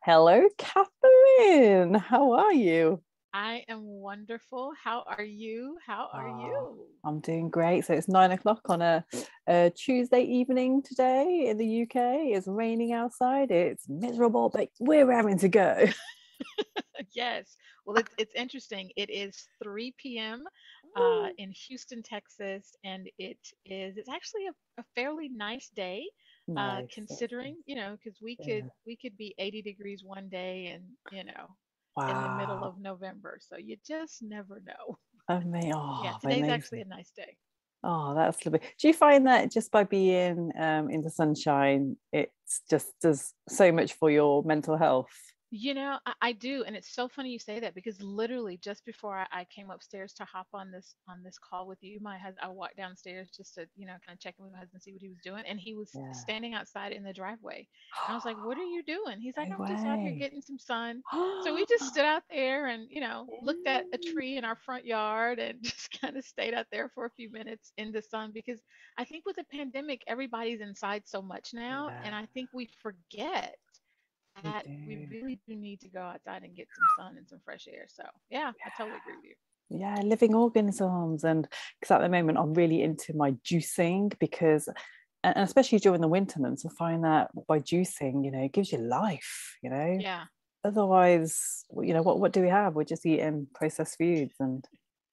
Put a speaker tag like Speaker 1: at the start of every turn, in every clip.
Speaker 1: Hello, Katherine. How are you?
Speaker 2: I am wonderful. How are you? How are
Speaker 1: Oh,
Speaker 2: you?
Speaker 1: I'm doing great. So it's 9 o'clock on a Tuesday evening today in the UK. It's raining outside. It's miserable, but we're having to go.
Speaker 2: Yes. Well, it's interesting. It is 3 p.m. In Houston, Texas, and it's actually a fairly nice day,
Speaker 1: Nice.
Speaker 2: considering, because we could
Speaker 1: Yeah.
Speaker 2: we could be 80 degrees one day and, in the middle
Speaker 1: Wow.
Speaker 2: of November. So you just never know. Yeah, today's actually
Speaker 1: Amazing.
Speaker 2: a nice day.
Speaker 1: Oh, that's lovely. Do you find that just by being in the sunshine, it's just does so much for your mental health?
Speaker 2: I do, and it's so funny you say that because literally just before I came upstairs to hop on this call with you, I walked downstairs just to kind of check in with my husband, see what he was doing, and he was
Speaker 1: Yeah.
Speaker 2: standing outside in the driveway, and I was like, "What are you doing?" He's like,
Speaker 1: No
Speaker 2: "I'm just out here
Speaker 1: way.
Speaker 2: getting some sun." So we just stood out there and looked at a tree in our front yard and just kind of stayed out there for a few minutes in the sun because I think with the pandemic, everybody's inside so much now,
Speaker 1: Yeah,
Speaker 2: and I think we forget
Speaker 1: we
Speaker 2: that we
Speaker 1: do.
Speaker 2: really do need to go outside and get some sun and some fresh air. So yeah, I totally agree with you.
Speaker 1: Yeah, living organisms. And because at the moment I'm really into my juicing because, and especially during the winter months, I find that by juicing, it gives you life,
Speaker 2: Yeah,
Speaker 1: Otherwise, what do we have? We're just eating processed foods and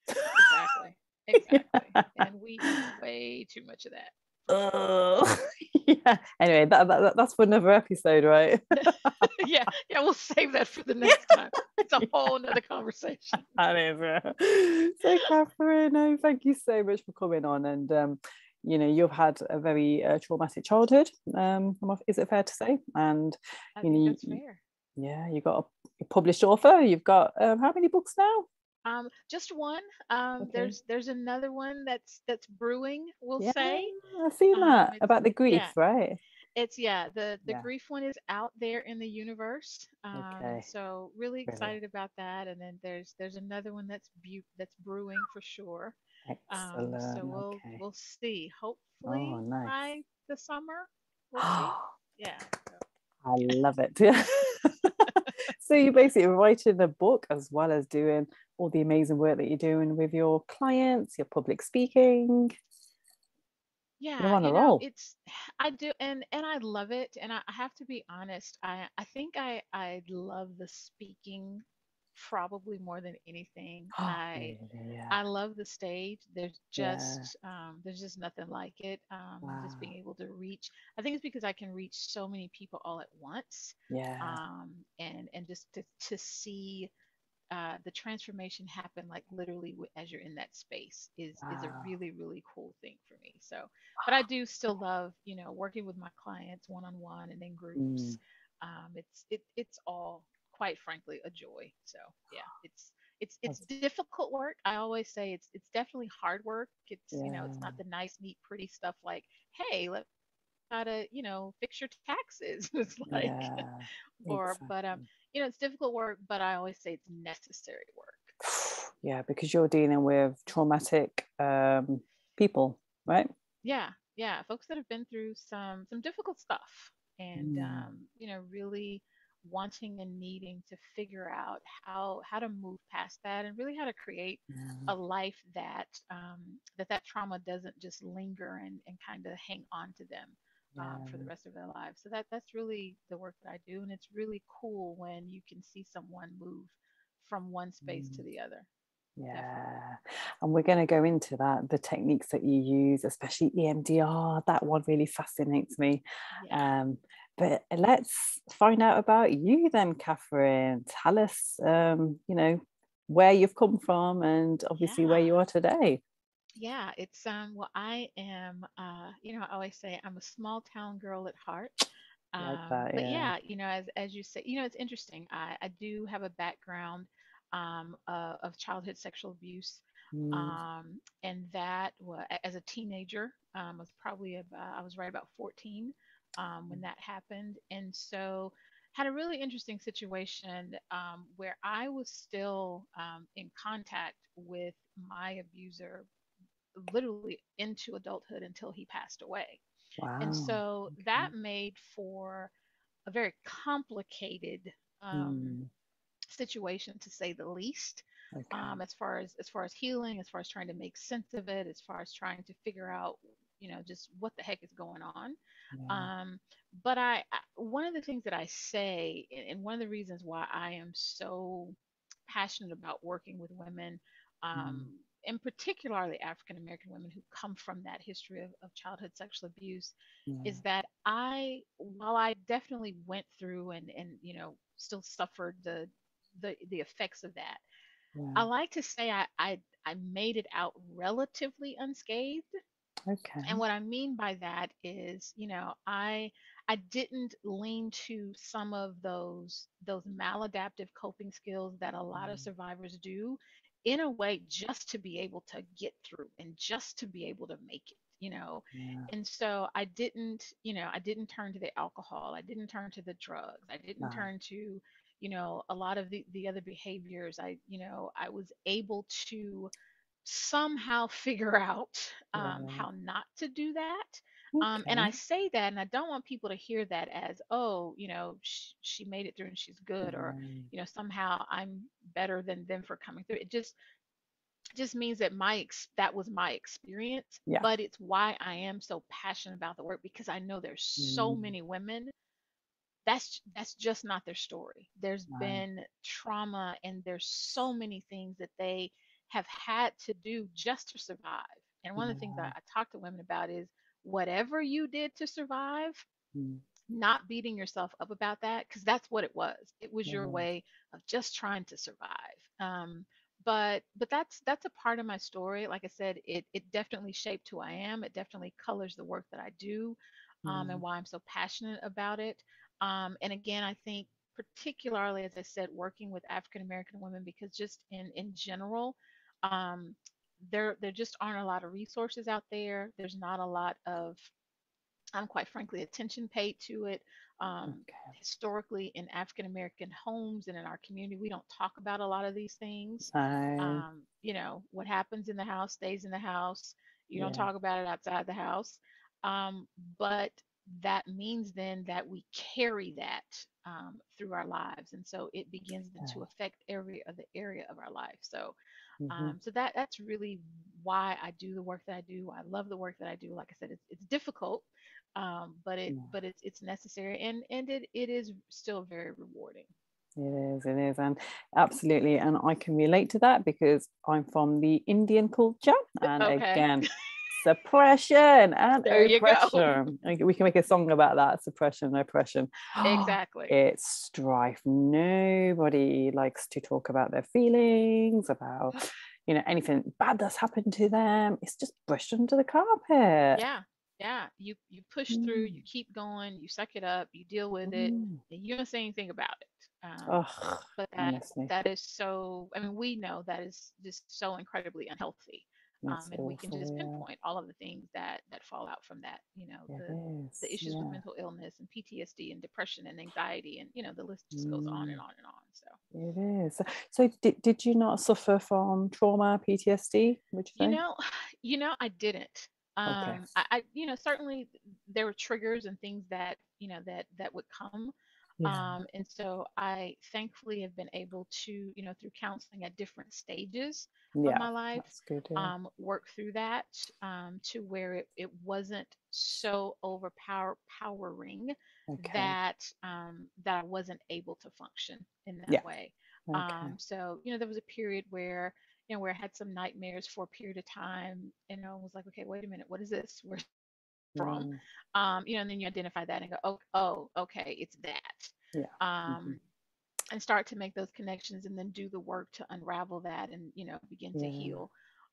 Speaker 2: exactly. Exactly. And we eat way too much of that for sure.
Speaker 1: Ugh. Yeah. Anyway, that's for another episode, right?
Speaker 2: Yeah, yeah, we'll save that for the next time. It's a whole nother conversation.
Speaker 1: That is so, Katherine, no, thank you so much for coming on. And you've had a very traumatic childhood. Is it fair to say? And
Speaker 2: I
Speaker 1: you
Speaker 2: think
Speaker 1: know,
Speaker 2: that's fair.
Speaker 1: yeah, you got a published author. You've got how many books now?
Speaker 2: Just one.
Speaker 1: Okay,
Speaker 2: There's another one that's brewing, we'll
Speaker 1: yeah,
Speaker 2: say.
Speaker 1: I've seen that
Speaker 2: It's
Speaker 1: about the
Speaker 2: Yeah,
Speaker 1: grief, right?
Speaker 2: it's yeah, the
Speaker 1: Yeah.
Speaker 2: grief one is out there in the universe.
Speaker 1: Okay,
Speaker 2: So really
Speaker 1: brilliant,
Speaker 2: excited about that. And then there's another one that's brewing for sure. So
Speaker 1: excellent.
Speaker 2: we'll
Speaker 1: Okay.
Speaker 2: we'll see.
Speaker 1: Oh,
Speaker 2: Hopefully
Speaker 1: nice.
Speaker 2: by the summer, we'll see. Yeah. So
Speaker 1: I
Speaker 2: yeah.
Speaker 1: love it. Yeah. So you're basically writing a book as well as doing all the amazing work that you're doing with your clients, your public speaking. You're
Speaker 2: Yeah,
Speaker 1: on a roll.
Speaker 2: it's I do, and I love it. And I have to be honest, I think I love the speaking probably more than anything.
Speaker 1: Oh,
Speaker 2: I
Speaker 1: really? Yeah.
Speaker 2: I love the stage.
Speaker 1: Yeah.
Speaker 2: There's just nothing like it. Just being
Speaker 1: Wow.
Speaker 2: able to reach. I think it's because I can reach so many people all at once.
Speaker 1: Yeah.
Speaker 2: And just to see the transformation happen like literally as you're in that space is a
Speaker 1: Wow.
Speaker 2: really really cool thing for me. So, but I do still love working with my clients one on one and in
Speaker 1: Mm.
Speaker 2: groups. It's all quite frankly a joy. So yeah, it's
Speaker 1: That's-
Speaker 2: difficult work. I always say it's definitely hard work. It's not
Speaker 1: Yeah.
Speaker 2: the nice neat pretty stuff like, hey, let how to fix your taxes. It's like
Speaker 1: Yeah.
Speaker 2: or but
Speaker 1: Exactly.
Speaker 2: it's difficult work, but I always say it's necessary work.
Speaker 1: Yeah, because you're dealing with traumatic people, right?
Speaker 2: Yeah, yeah, folks that have been through some difficult stuff, and
Speaker 1: Mm.
Speaker 2: really wanting and needing to figure out how to move past that and really how to create
Speaker 1: Yeah.
Speaker 2: a life that trauma doesn't just linger and kind of hang on to them for the
Speaker 1: Yeah.
Speaker 2: rest of their lives. So that's really the work that I do, and it's really cool when you can see someone move from one space to
Speaker 1: Mm.
Speaker 2: the other. Definitely.
Speaker 1: Yeah. And we're going to go into that, the techniques that you use, especially EMDR. That one really fascinates me.
Speaker 2: Yeah.
Speaker 1: Um, but let's find out about you then, Katherine. Tell us, where you've come from and obviously where
Speaker 2: Yeah.
Speaker 1: you are today.
Speaker 2: Yeah, it's well, I am I always say I'm a small town girl at heart.
Speaker 1: Like that,
Speaker 2: But
Speaker 1: yeah.
Speaker 2: yeah, as you say, it's interesting. I do have a background of childhood sexual abuse.
Speaker 1: Mm,
Speaker 2: And that was as a teenager, I was right about 14 when that happened. And so had a really interesting situation where I was still in contact with my abuser literally into adulthood until he passed away. And
Speaker 1: wow.
Speaker 2: so that
Speaker 1: Okay.
Speaker 2: made for a very complicated um,
Speaker 1: Mm.
Speaker 2: situation, to say the least.
Speaker 1: Okay.
Speaker 2: As far as healing, as far as trying to make sense of it, as far as trying to figure out, just what the heck is going on.
Speaker 1: Yeah.
Speaker 2: Um, but one of the things that I say, and one of the reasons why I am so passionate about working with women, um,
Speaker 1: Mm.
Speaker 2: and particularly African American women who come from that history of childhood sexual abuse, is
Speaker 1: Yeah.
Speaker 2: that while I definitely went through and still suffered the effects of that, I
Speaker 1: Yeah.
Speaker 2: like to say I made it out relatively unscathed. And
Speaker 1: Okay.
Speaker 2: what I mean by that is, I didn't lean to some of those maladaptive coping skills that a lot of
Speaker 1: Mm.
Speaker 2: survivors do, in a way, just to be able to get through and just to be able to make it.
Speaker 1: Yeah.
Speaker 2: And so I didn't turn to the alcohol, I didn't turn to the drugs, I didn't
Speaker 1: No.
Speaker 2: turn to, a lot of the other behaviors. I was able to somehow figure out
Speaker 1: Yeah.
Speaker 2: how not to do that. And I
Speaker 1: Okay.
Speaker 2: say that, and I don't want people to hear that as, oh, she made it through and she's good, or,
Speaker 1: Yeah.
Speaker 2: somehow I'm better than them for coming through. It just means that that was my experience,
Speaker 1: Yeah.
Speaker 2: but it's why I am so passionate about the work, because I know there's so
Speaker 1: Mm.
Speaker 2: many women that's just not their story. There's
Speaker 1: No.
Speaker 2: been trauma, and there's so many things that they have had to do just to survive. And one of the things
Speaker 1: Yeah.
Speaker 2: I talk to women about is, whatever you did to survive,
Speaker 1: Mm.
Speaker 2: not beating yourself up about that, because that's what it was. It was your
Speaker 1: Yeah.
Speaker 2: way of just trying to survive. But that's a part of my story. Like I said, it definitely shaped who I am. It definitely colors the work that I do, and
Speaker 1: Yeah.
Speaker 2: why I'm so passionate about it. And again, I think, particularly, as I said, working with African American women, because just in general, um, there just aren't a lot of resources out there. There's not a lot of, quite frankly, attention paid to it.
Speaker 1: Okay.
Speaker 2: Historically, in African American homes and in our community, we don't talk about a lot of these things.
Speaker 1: No.
Speaker 2: What happens in the house stays in the house. You don't
Speaker 1: Yeah.
Speaker 2: talk about it outside the house. Um, but that means then that we carry that through our lives, and so it begins then to
Speaker 1: Okay.
Speaker 2: affect every other area of our life. So
Speaker 1: Mm-hmm.
Speaker 2: that's really why I do the work that I do. I love the work that I do. Like I said, it's difficult, but it
Speaker 1: Yeah.
Speaker 2: but it's necessary, and it is still very rewarding.
Speaker 1: It is, and absolutely, and I can relate to that because I'm from the Indian culture, and
Speaker 2: Okay,
Speaker 1: again, suppression and
Speaker 2: there you go.
Speaker 1: oppression. We can make a song about that: suppression, oppression.
Speaker 2: Exactly.
Speaker 1: It's strife. Nobody likes to talk about their feelings, about anything bad that's happened to them. It's just brushed under the carpet.
Speaker 2: Yeah, yeah. You push through,
Speaker 1: Mm.
Speaker 2: you keep going, you suck it up, you deal with it,
Speaker 1: Mm.
Speaker 2: and you don't say anything about it.
Speaker 1: Oh,
Speaker 2: But that
Speaker 1: honestly,
Speaker 2: that is so. I mean, we know that is just so incredibly unhealthy.
Speaker 1: it's
Speaker 2: And we can just
Speaker 1: awful.
Speaker 2: pinpoint all of the things that fall out from that.
Speaker 1: Yeah, it
Speaker 2: The
Speaker 1: is.
Speaker 2: issues with
Speaker 1: Yeah.
Speaker 2: mental illness and PTSD and depression and anxiety, and the list just goes on and
Speaker 1: Mm.
Speaker 2: on and on. So,
Speaker 1: It is. So did you not suffer from trauma, PTSD, would you
Speaker 2: you
Speaker 1: say?
Speaker 2: know, I didn't.
Speaker 1: Okay.
Speaker 2: Certainly there were triggers and things that would come.
Speaker 1: Yeah.
Speaker 2: And so I thankfully have been able to, through counseling at different stages of
Speaker 1: Yeah.
Speaker 2: my life,
Speaker 1: That's good. Yeah.
Speaker 2: work through that, to where it wasn't so overpowering
Speaker 1: Okay.
Speaker 2: that I wasn't able to function in that
Speaker 1: Yeah.
Speaker 2: way.
Speaker 1: Okay.
Speaker 2: So there was a period where where I had some nightmares for a period of time, and I was like, okay, wait a minute, what is this? Where's it from?
Speaker 1: Yeah.
Speaker 2: And then you identify that and go, oh, okay, it's
Speaker 1: Yeah.
Speaker 2: that.
Speaker 1: Hmm.
Speaker 2: And start to make those connections, and then do the work to unravel that, and begin to
Speaker 1: Yeah.
Speaker 2: heal.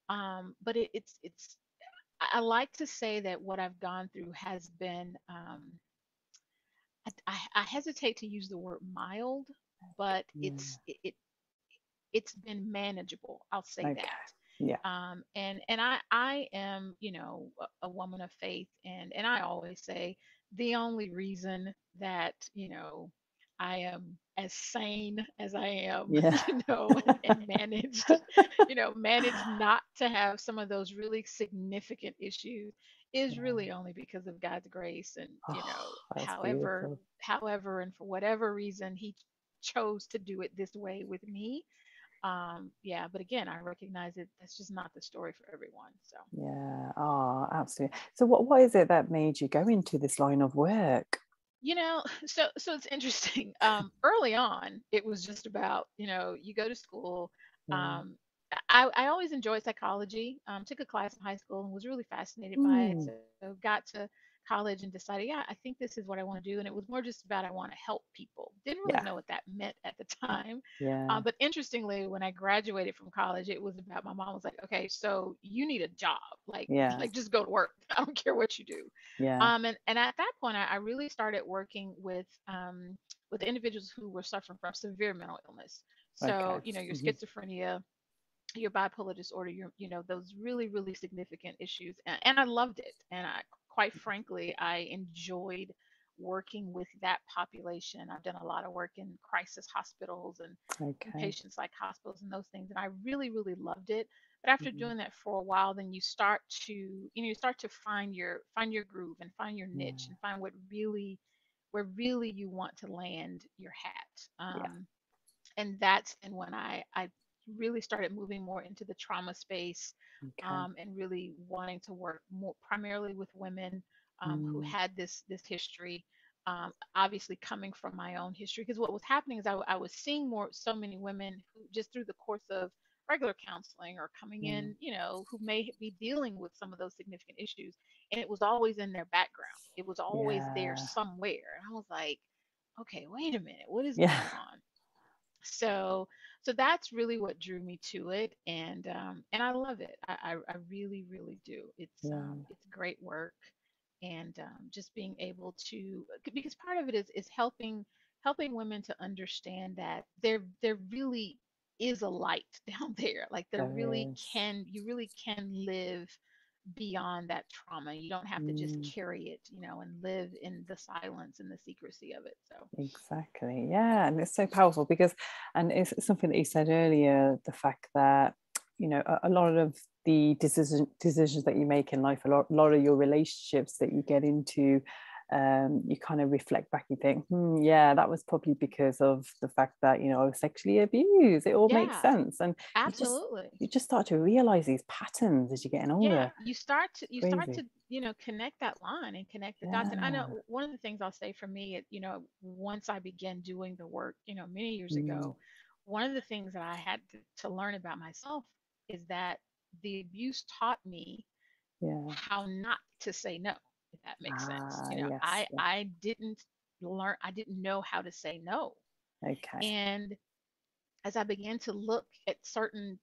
Speaker 2: But it's I like to say that what I've gone through has been, I hesitate to use the word mild, but
Speaker 1: Yeah.
Speaker 2: it's been manageable. I'll say
Speaker 1: Okay. Yeah.
Speaker 2: that. And I am, a woman of faith, and I always say the only reason that I am as sane as I am,
Speaker 1: Yeah.
Speaker 2: and managed, managed not to have some of those really significant issues is
Speaker 1: Yeah.
Speaker 2: really only because of God's grace. And,
Speaker 1: Oh, that's
Speaker 2: however,
Speaker 1: beautiful.
Speaker 2: and for whatever reason, He chose to do it this way with me. Yeah, but again, I recognize it. That's just not the story for everyone. So.
Speaker 1: Yeah. Oh, absolutely. So what is it that made you go into this line of work?
Speaker 2: So it's interesting. Early on, it was just about, you go to school.
Speaker 1: Yeah.
Speaker 2: Um, I always enjoyed psychology. Took a class in high school and was really fascinated by it.
Speaker 1: Mm,
Speaker 2: So got to college and decided, yeah, I think this is what I want to do. And it was more just about I want to help people. Didn't really
Speaker 1: yeah.
Speaker 2: know what that meant at the time.
Speaker 1: Yeah.
Speaker 2: But interestingly, when I graduated from college, it was about my mom was like, okay, so you need a job, like
Speaker 1: Yeah.
Speaker 2: like just go to work. I don't care what you do.
Speaker 1: Yeah.
Speaker 2: And at that point, I really started working with individuals who were suffering from severe mental illness.
Speaker 1: Okay.
Speaker 2: So, your
Speaker 1: Hmm.
Speaker 2: schizophrenia, your bipolar disorder, those really, really significant issues. And I loved it. And quite frankly, I enjoyed working with that population. I've done a lot of work in crisis hospitals and
Speaker 1: Okay.
Speaker 2: inpatient psych hospitals and those things. And I really, really loved it. But after
Speaker 1: Mhm.
Speaker 2: doing that for a while, then you start to find your groove and find your
Speaker 1: Yeah.
Speaker 2: niche and find where really you want to land your hat.
Speaker 1: Yeah.
Speaker 2: And that's and when I really started moving more into the trauma space,
Speaker 1: Okay.
Speaker 2: and really wanting to work more primarily with women, who
Speaker 1: Mm,
Speaker 2: had this history. Obviously, coming from my own history, because what was happening is I was seeing so many women who just through the course of regular counseling or coming
Speaker 1: yeah.
Speaker 2: in, who may be dealing with some of those significant issues, and it was always in their background. It was always there
Speaker 1: Yeah.
Speaker 2: somewhere, and I was like, okay, wait a minute, what is
Speaker 1: Yeah.
Speaker 2: going on? So so that's really what drew me to it, and I love it. I really, really do.
Speaker 1: Yeah.
Speaker 2: It's great work, and just being able to, because part of it is helping women to understand that there really is a light down there. Like
Speaker 1: There is.
Speaker 2: you really can live beyond that trauma. You don't have to just
Speaker 1: Mm,
Speaker 2: carry it, and live in the silence and the secrecy of it. So
Speaker 1: exactly. Yeah. And it's so powerful because, and it's something that you said earlier, the fact that, a lot of the decisions that you make in life, a lot of your relationships that you get into, you kind of reflect back, you think, yeah, that was probably because of the fact that, I was sexually abused. It all makes
Speaker 2: yeah,
Speaker 1: sense. And you just,
Speaker 2: absolutely.
Speaker 1: you just start to realize these patterns as you're getting
Speaker 2: Yeah,
Speaker 1: older.
Speaker 2: you start to
Speaker 1: Crazy.
Speaker 2: connect that line and connect the dots. And I
Speaker 1: Yeah.
Speaker 2: know one of the things I'll say for me, once I began doing the work, many years
Speaker 1: Mm,
Speaker 2: ago, one of the things that I had to learn about myself is that the abuse taught me
Speaker 1: yeah.
Speaker 2: how not to say no, if that makes sense.
Speaker 1: Ah, yes.
Speaker 2: I
Speaker 1: Yeah.
Speaker 2: I didn't I didn't know how to say no.
Speaker 1: Okay.
Speaker 2: And as I began to look at certain,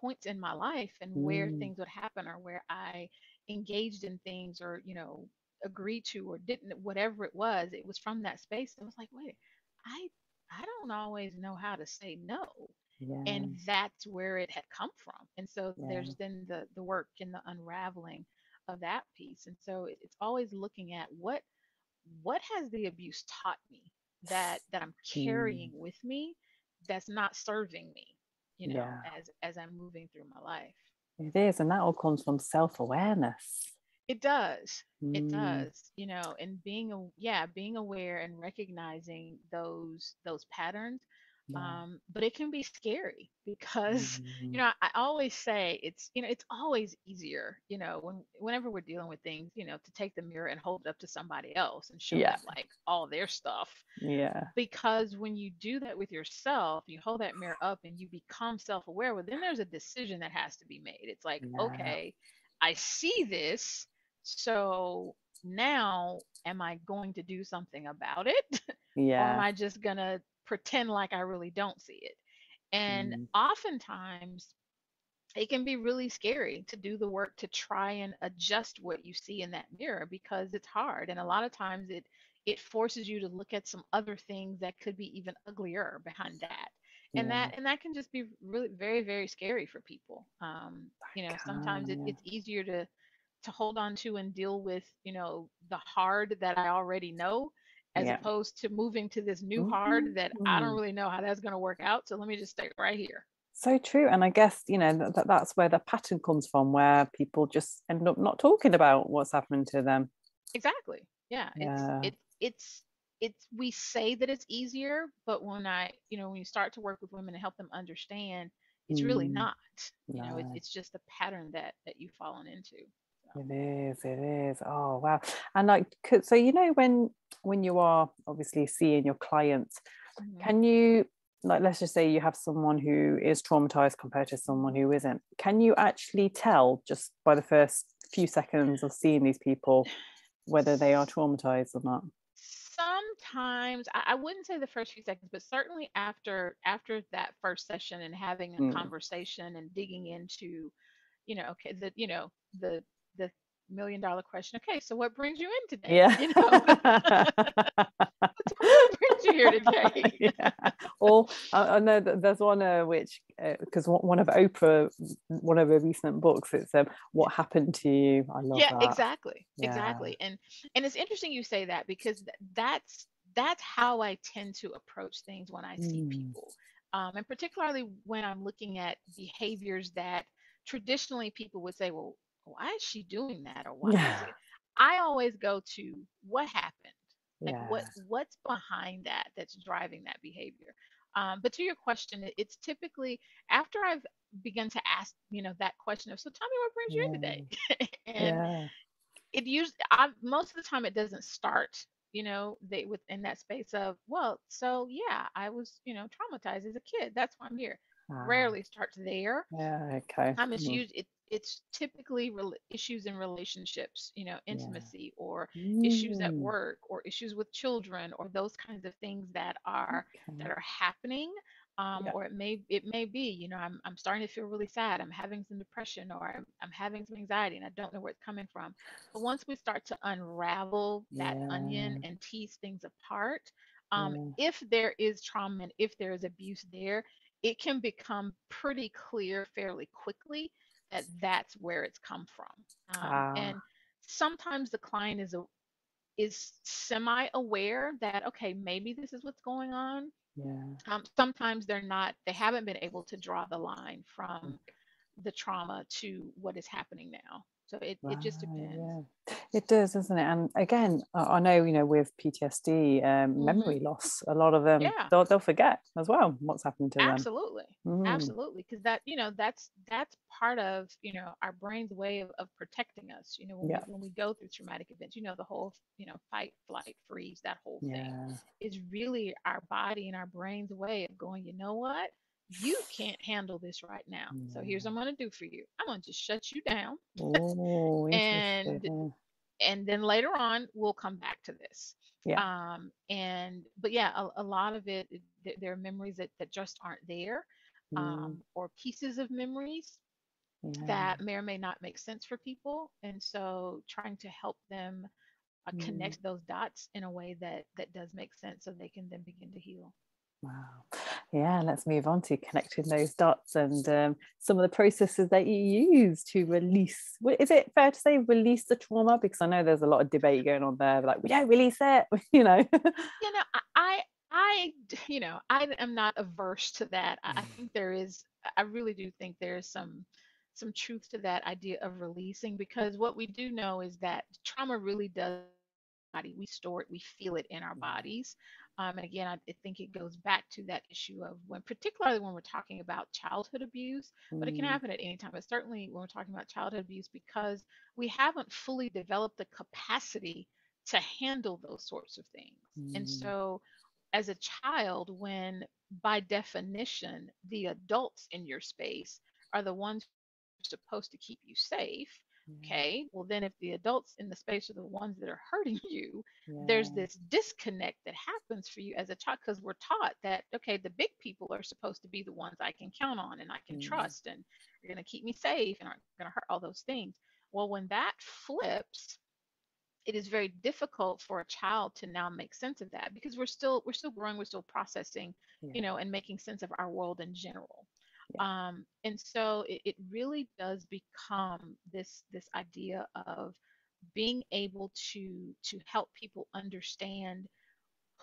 Speaker 2: points in my life and where
Speaker 1: Mm,
Speaker 2: things would happen or where I engaged in things or, agreed to or didn't, whatever it was from that space. I was like, wait, I I don't always know how to say no.
Speaker 1: yeah.
Speaker 2: And that's where it had come from. And so
Speaker 1: Yeah.
Speaker 2: there's then the work and the unraveling of that piece. And so it's always looking at what has the abuse taught me that I'm carrying
Speaker 1: Mm,
Speaker 2: with me that's not serving me,
Speaker 1: yeah.
Speaker 2: as I'm moving through my life.
Speaker 1: It is. And that all comes from self-awareness.
Speaker 2: It does. It
Speaker 1: Mm,
Speaker 2: does, and being aware and recognizing those patterns.
Speaker 1: yeah.
Speaker 2: But it can be scary because,
Speaker 1: Mm,
Speaker 2: I always say it's always easier, whenever we're dealing with things, to take the mirror and hold it up to somebody else and show
Speaker 1: yeah.
Speaker 2: them like all their stuff.
Speaker 1: Yeah.
Speaker 2: Because when you do that with yourself, you hold that mirror up and you become self-aware, well, then there's a decision that has to be made. It's like,
Speaker 1: Yeah.
Speaker 2: okay, I see this, so now am I going to do something about it? Or am
Speaker 1: Yeah.
Speaker 2: I just gonna pretend like I really don't see it? And
Speaker 1: Mm,
Speaker 2: oftentimes it can be really scary to do the work to try and adjust what you see in that mirror because it's hard, and a lot of times it forces you to look at some other things that could be even uglier behind that, and
Speaker 1: yeah.
Speaker 2: that can just be really very, very scary for people. Sometimes
Speaker 1: Can,
Speaker 2: it's easier to hold on to and deal with, the hard that I already know, as
Speaker 1: Yeah.
Speaker 2: opposed to moving to this new hard that I don't
Speaker 1: Mhm.
Speaker 2: really know how that's going to work out. So let me just stay right here.
Speaker 1: So true. And I guess, that's where the pattern comes from, where people just end up not talking about what's happening to them.
Speaker 2: Exactly. Yeah.
Speaker 1: Yeah.
Speaker 2: It's we say that it's easier, but when you start to work with women and help them understand, it's really
Speaker 1: Mm,
Speaker 2: not.
Speaker 1: no,
Speaker 2: It's just a pattern that you've fallen into. So,
Speaker 1: it is. It is. Oh, wow. And like, so, when you are obviously seeing your clients,
Speaker 2: mhm,
Speaker 1: can you, like, let's just say you have someone who is traumatized compared to someone
Speaker 2: mhm.
Speaker 1: who isn't, can you actually tell just by the first few seconds of seeing these people whether they are traumatized or not?
Speaker 2: Sometimes I wouldn't say the first few seconds, but certainly after that first session and having a
Speaker 1: Mm.
Speaker 2: conversation and digging into, okay, the $1 million question. Okay, so what brings you in today?
Speaker 1: Yeah.
Speaker 2: What brings you here today?
Speaker 1: Yeah. Or I know that there's one which, because one of her recent books, it's
Speaker 2: Yeah.
Speaker 1: what happened to you. I love
Speaker 2: Yeah,
Speaker 1: that.
Speaker 2: exactly.
Speaker 1: Yeah.
Speaker 2: Exactly. And it's interesting you say that because that's how I tend to approach things when I see
Speaker 1: Mm.
Speaker 2: people. And particularly when I'm looking at behaviors that traditionally people would say, well, why is she doing that? Or why is
Speaker 1: Yeah.
Speaker 2: it? I always go to what happened? Like
Speaker 1: Yeah.
Speaker 2: what's behind that's driving that behavior? But to your question, it's typically after I've begun to ask, that question of, so tell me what brings you in
Speaker 1: Yeah.
Speaker 2: today? And
Speaker 1: Yeah.
Speaker 2: it usually most of the time it doesn't start, they within that space of, well, so yeah, I was, traumatized as a kid, that's why I'm here.
Speaker 1: Ah,
Speaker 2: Rarely starts there.
Speaker 1: yeah. Okay. Mm.
Speaker 2: It's typically issues in relationships,
Speaker 1: Yeah.
Speaker 2: intimacy, or issues at
Speaker 1: Mm.
Speaker 2: work, or issues with children, or those kinds of things that
Speaker 1: Okay.
Speaker 2: are happening.
Speaker 1: Yeah.
Speaker 2: Or it may be, I'm starting to feel really sad, I'm having some depression, or I'm having some anxiety and I don't know where it's coming from. But once we start to unravel that onion
Speaker 1: Yeah.
Speaker 2: and tease things apart,
Speaker 1: Yeah.
Speaker 2: if there is trauma and if there is abuse there, it can become pretty clear fairly quickly that that's where it's come from. And
Speaker 1: Ah.
Speaker 2: sometimes the client is semi aware that, okay, maybe this is what's going on.
Speaker 1: Yeah.
Speaker 2: Sometimes they haven't been able to draw the line from the trauma to what is happening now. So it just
Speaker 1: Right,
Speaker 2: depends.
Speaker 1: yeah. It does, doesn't it? And again, I know, with PTSD,
Speaker 2: Hmm.
Speaker 1: memory loss, a lot of them,
Speaker 2: Yeah.
Speaker 1: they'll forget as well what's happened to them.
Speaker 2: Absolutely.
Speaker 1: Mm.
Speaker 2: Absolutely. Because that's part of, our brain's way of protecting us. When we
Speaker 1: Yeah,
Speaker 2: when we go through traumatic events, the whole, fight, flight, freeze, that whole thing
Speaker 1: yeah.
Speaker 2: is really our body and our brain's way of going, you know what? You can't handle this right now. So here's what I'm
Speaker 1: Yeah.
Speaker 2: gonna do for you. I'm gonna just shut you down,
Speaker 1: Oh,
Speaker 2: and
Speaker 1: interesting.
Speaker 2: then later on we'll come back to this.
Speaker 1: Yeah.
Speaker 2: And but yeah, a lot of there are memories that just aren't there,
Speaker 1: Mm,
Speaker 2: or pieces of memories
Speaker 1: yeah.
Speaker 2: that may or may not make sense for people, and so trying to help them
Speaker 1: Mm.
Speaker 2: connect those dots in a way that does make sense so they can then begin to heal.
Speaker 1: Wow. Yeah, let's move on to connecting those dots and some of the processes that you use to release. Is it fair to say release the trauma? Because I know there's a lot of debate going on there, like we don't release it,
Speaker 2: you know i I I am not averse to that. I think I really do think there's some truth to that idea of releasing, because what we do know is that trauma really does body. We store it, we feel it in our
Speaker 1: Yeah.
Speaker 2: bodies. And again, I think it goes back to that issue of particularly when we're talking about childhood abuse, but it can
Speaker 1: Mm,
Speaker 2: happen at any time. But certainly when we're talking about childhood abuse, because we haven't fully developed the capacity to handle those sorts of things. And
Speaker 1: mm,
Speaker 2: so, as a child, when by definition the adults in your space are the ones who are supposed to keep you safe,
Speaker 1: yeah.
Speaker 2: okay, well, then if the adults in the space are the ones that are hurting you, there's
Speaker 1: Yeah.
Speaker 2: this disconnect that happens for you as a child, because we're taught that, okay, the big people are supposed to be the ones I can count on and I can
Speaker 1: Mm,
Speaker 2: trust, and you're going to keep me safe and aren't going to hurt, all those things. Well, when that flips, it is very difficult for a child to now make sense of that, because we're still growing, we're still processing,
Speaker 1: yeah.
Speaker 2: and making sense of our world in general.
Speaker 1: Yeah.
Speaker 2: And so it really does become this idea of being able to help people understand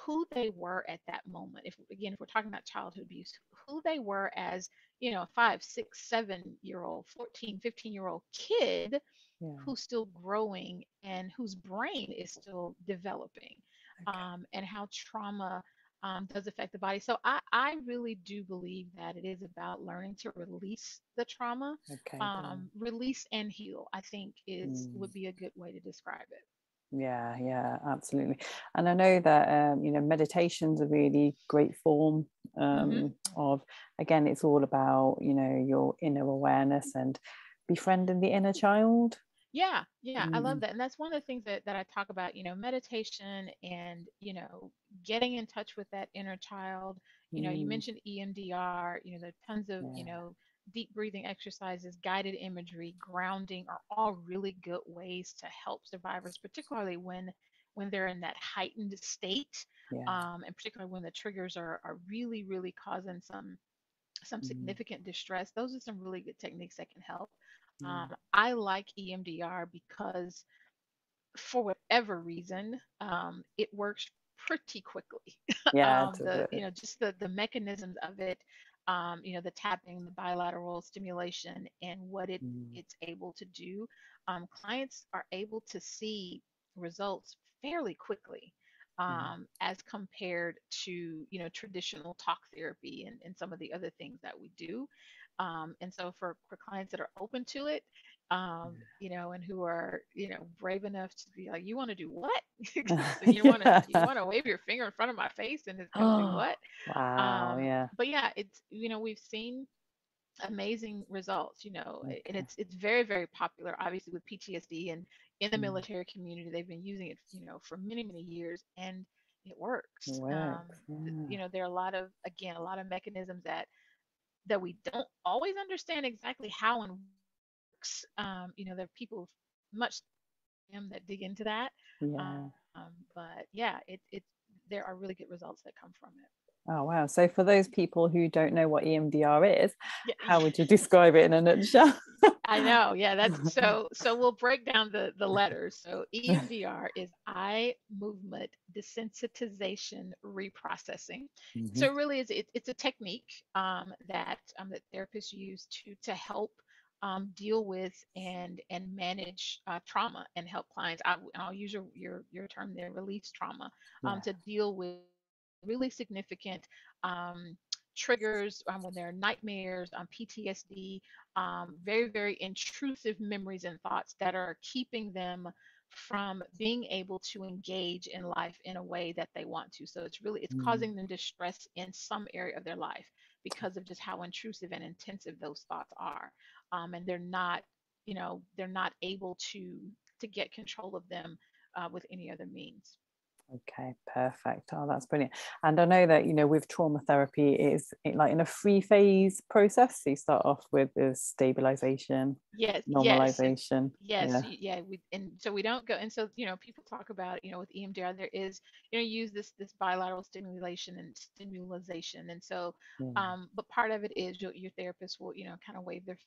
Speaker 2: who they were at that moment. If again, if we're talking about childhood abuse, who they were as, you know, a 5, 6, 7-year-old, 14, 15-year-old kid
Speaker 1: Yeah.
Speaker 2: who's still growing and whose brain is still developing,
Speaker 1: Okay.
Speaker 2: and how trauma does affect the body. So I really do believe that it is about learning to release the trauma,
Speaker 1: Okay. Brilliant.
Speaker 2: release and heal. I think is
Speaker 1: Mm.
Speaker 2: would be a good way to describe it.
Speaker 1: Yeah, yeah, absolutely. And I know that meditation's a really great form
Speaker 2: Hmm.
Speaker 1: of, again, it's all about, your inner awareness and befriending the inner child.
Speaker 2: Yeah, yeah, I love
Speaker 1: Mm,
Speaker 2: that. And that's one of the things that I talk about, meditation and, getting in touch with that inner child. You
Speaker 1: mm,
Speaker 2: mentioned EMDR, there are tons of,
Speaker 1: yeah,
Speaker 2: deep breathing exercises, guided imagery, grounding are all really good ways to help survivors, particularly when they're in that heightened state,
Speaker 1: yeah,
Speaker 2: and particularly when the triggers are really, really causing some
Speaker 1: mm,
Speaker 2: significant distress. Those are some really good techniques that can help.
Speaker 1: mm.
Speaker 2: I like EMDR because, for whatever reason, it works pretty quickly.
Speaker 1: Yeah, does
Speaker 2: The
Speaker 1: it?
Speaker 2: just the mechanisms of it, the tapping, the bilateral stimulation, and what
Speaker 1: Mm,
Speaker 2: it's able to do. Clients are able to see results fairly quickly,
Speaker 1: mm,
Speaker 2: as compared to traditional talk therapy and some of the other things that we do. And so for clients that are open to it, and who are, brave enough to be like, you want to do what? So you
Speaker 1: yeah.
Speaker 2: want to wave your finger in front of my face and it's come do
Speaker 1: Oh,
Speaker 2: what?
Speaker 1: wow, yeah.
Speaker 2: But yeah, it's, we've seen amazing results, and
Speaker 1: Okay.
Speaker 2: it's very, very popular, obviously, with PTSD, and in the
Speaker 1: Mm,
Speaker 2: military community, they've been using it, for many, many years, and it
Speaker 1: it
Speaker 2: works.
Speaker 1: works. Yeah.
Speaker 2: There are a lot of mechanisms that we don't always understand exactly how and works. There are people much that dig into that.
Speaker 1: Yeah.
Speaker 2: But yeah, there are really good results that come from it.
Speaker 1: Oh, wow. So for those people who don't know what EMDR is,
Speaker 2: Yeah,
Speaker 1: how would you describe it in a nutshell?
Speaker 2: I know. Yeah, that's so we'll break down the letters. So EMDR is eye movement desensitization reprocessing.
Speaker 1: Mhm.
Speaker 2: So really it's a technique, that therapists use to help deal with and manage trauma, and help clients. I'll use your term there, release trauma,
Speaker 1: Yeah.
Speaker 2: to deal with really significant um, triggers, when there are nightmares, PTSD, very, very intrusive memories and thoughts that are keeping them from being able to engage in life in a way that they want to. So it's
Speaker 1: Mm.
Speaker 2: causing them distress in some area of their life because of just how intrusive and intensive those thoughts are. And they're not able to get control of them with any other means.
Speaker 1: Okay, perfect. Oh, that's brilliant. And I know that, with trauma therapy, is it like in a three phase process? So you start off with the stabilization,
Speaker 2: Yes, yes, and
Speaker 1: normalization.
Speaker 2: yes,
Speaker 1: Yeah.
Speaker 2: yeah. And so we don't go. And so people talk about, with EMDR, there is, use this bilateral stimulation and stimulation. And so,
Speaker 1: Yeah.
Speaker 2: but part of it is your therapist will, kind of wave their,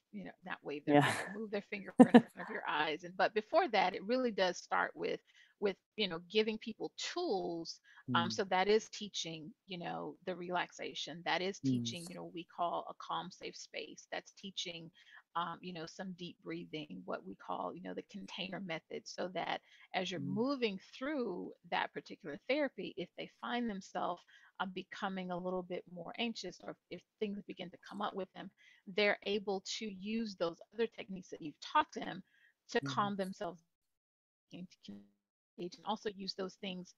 Speaker 2: not wave their
Speaker 1: Yeah.
Speaker 2: finger, move their finger in front of your eyes. And but before that, it really does start with giving people tools.
Speaker 1: Mm,
Speaker 2: So that is teaching, the relaxation. That is
Speaker 1: mm,
Speaker 2: teaching, what we call a calm, safe space. That's teaching, some deep breathing, what we call, the container method, so that as you're
Speaker 1: mm,
Speaker 2: moving through that particular therapy, if they find themselves becoming a little bit more anxious, or if things begin to come up with them, they're able to use those other techniques that you've taught them to
Speaker 1: mm.
Speaker 2: calm themselves and to engage, and also use those things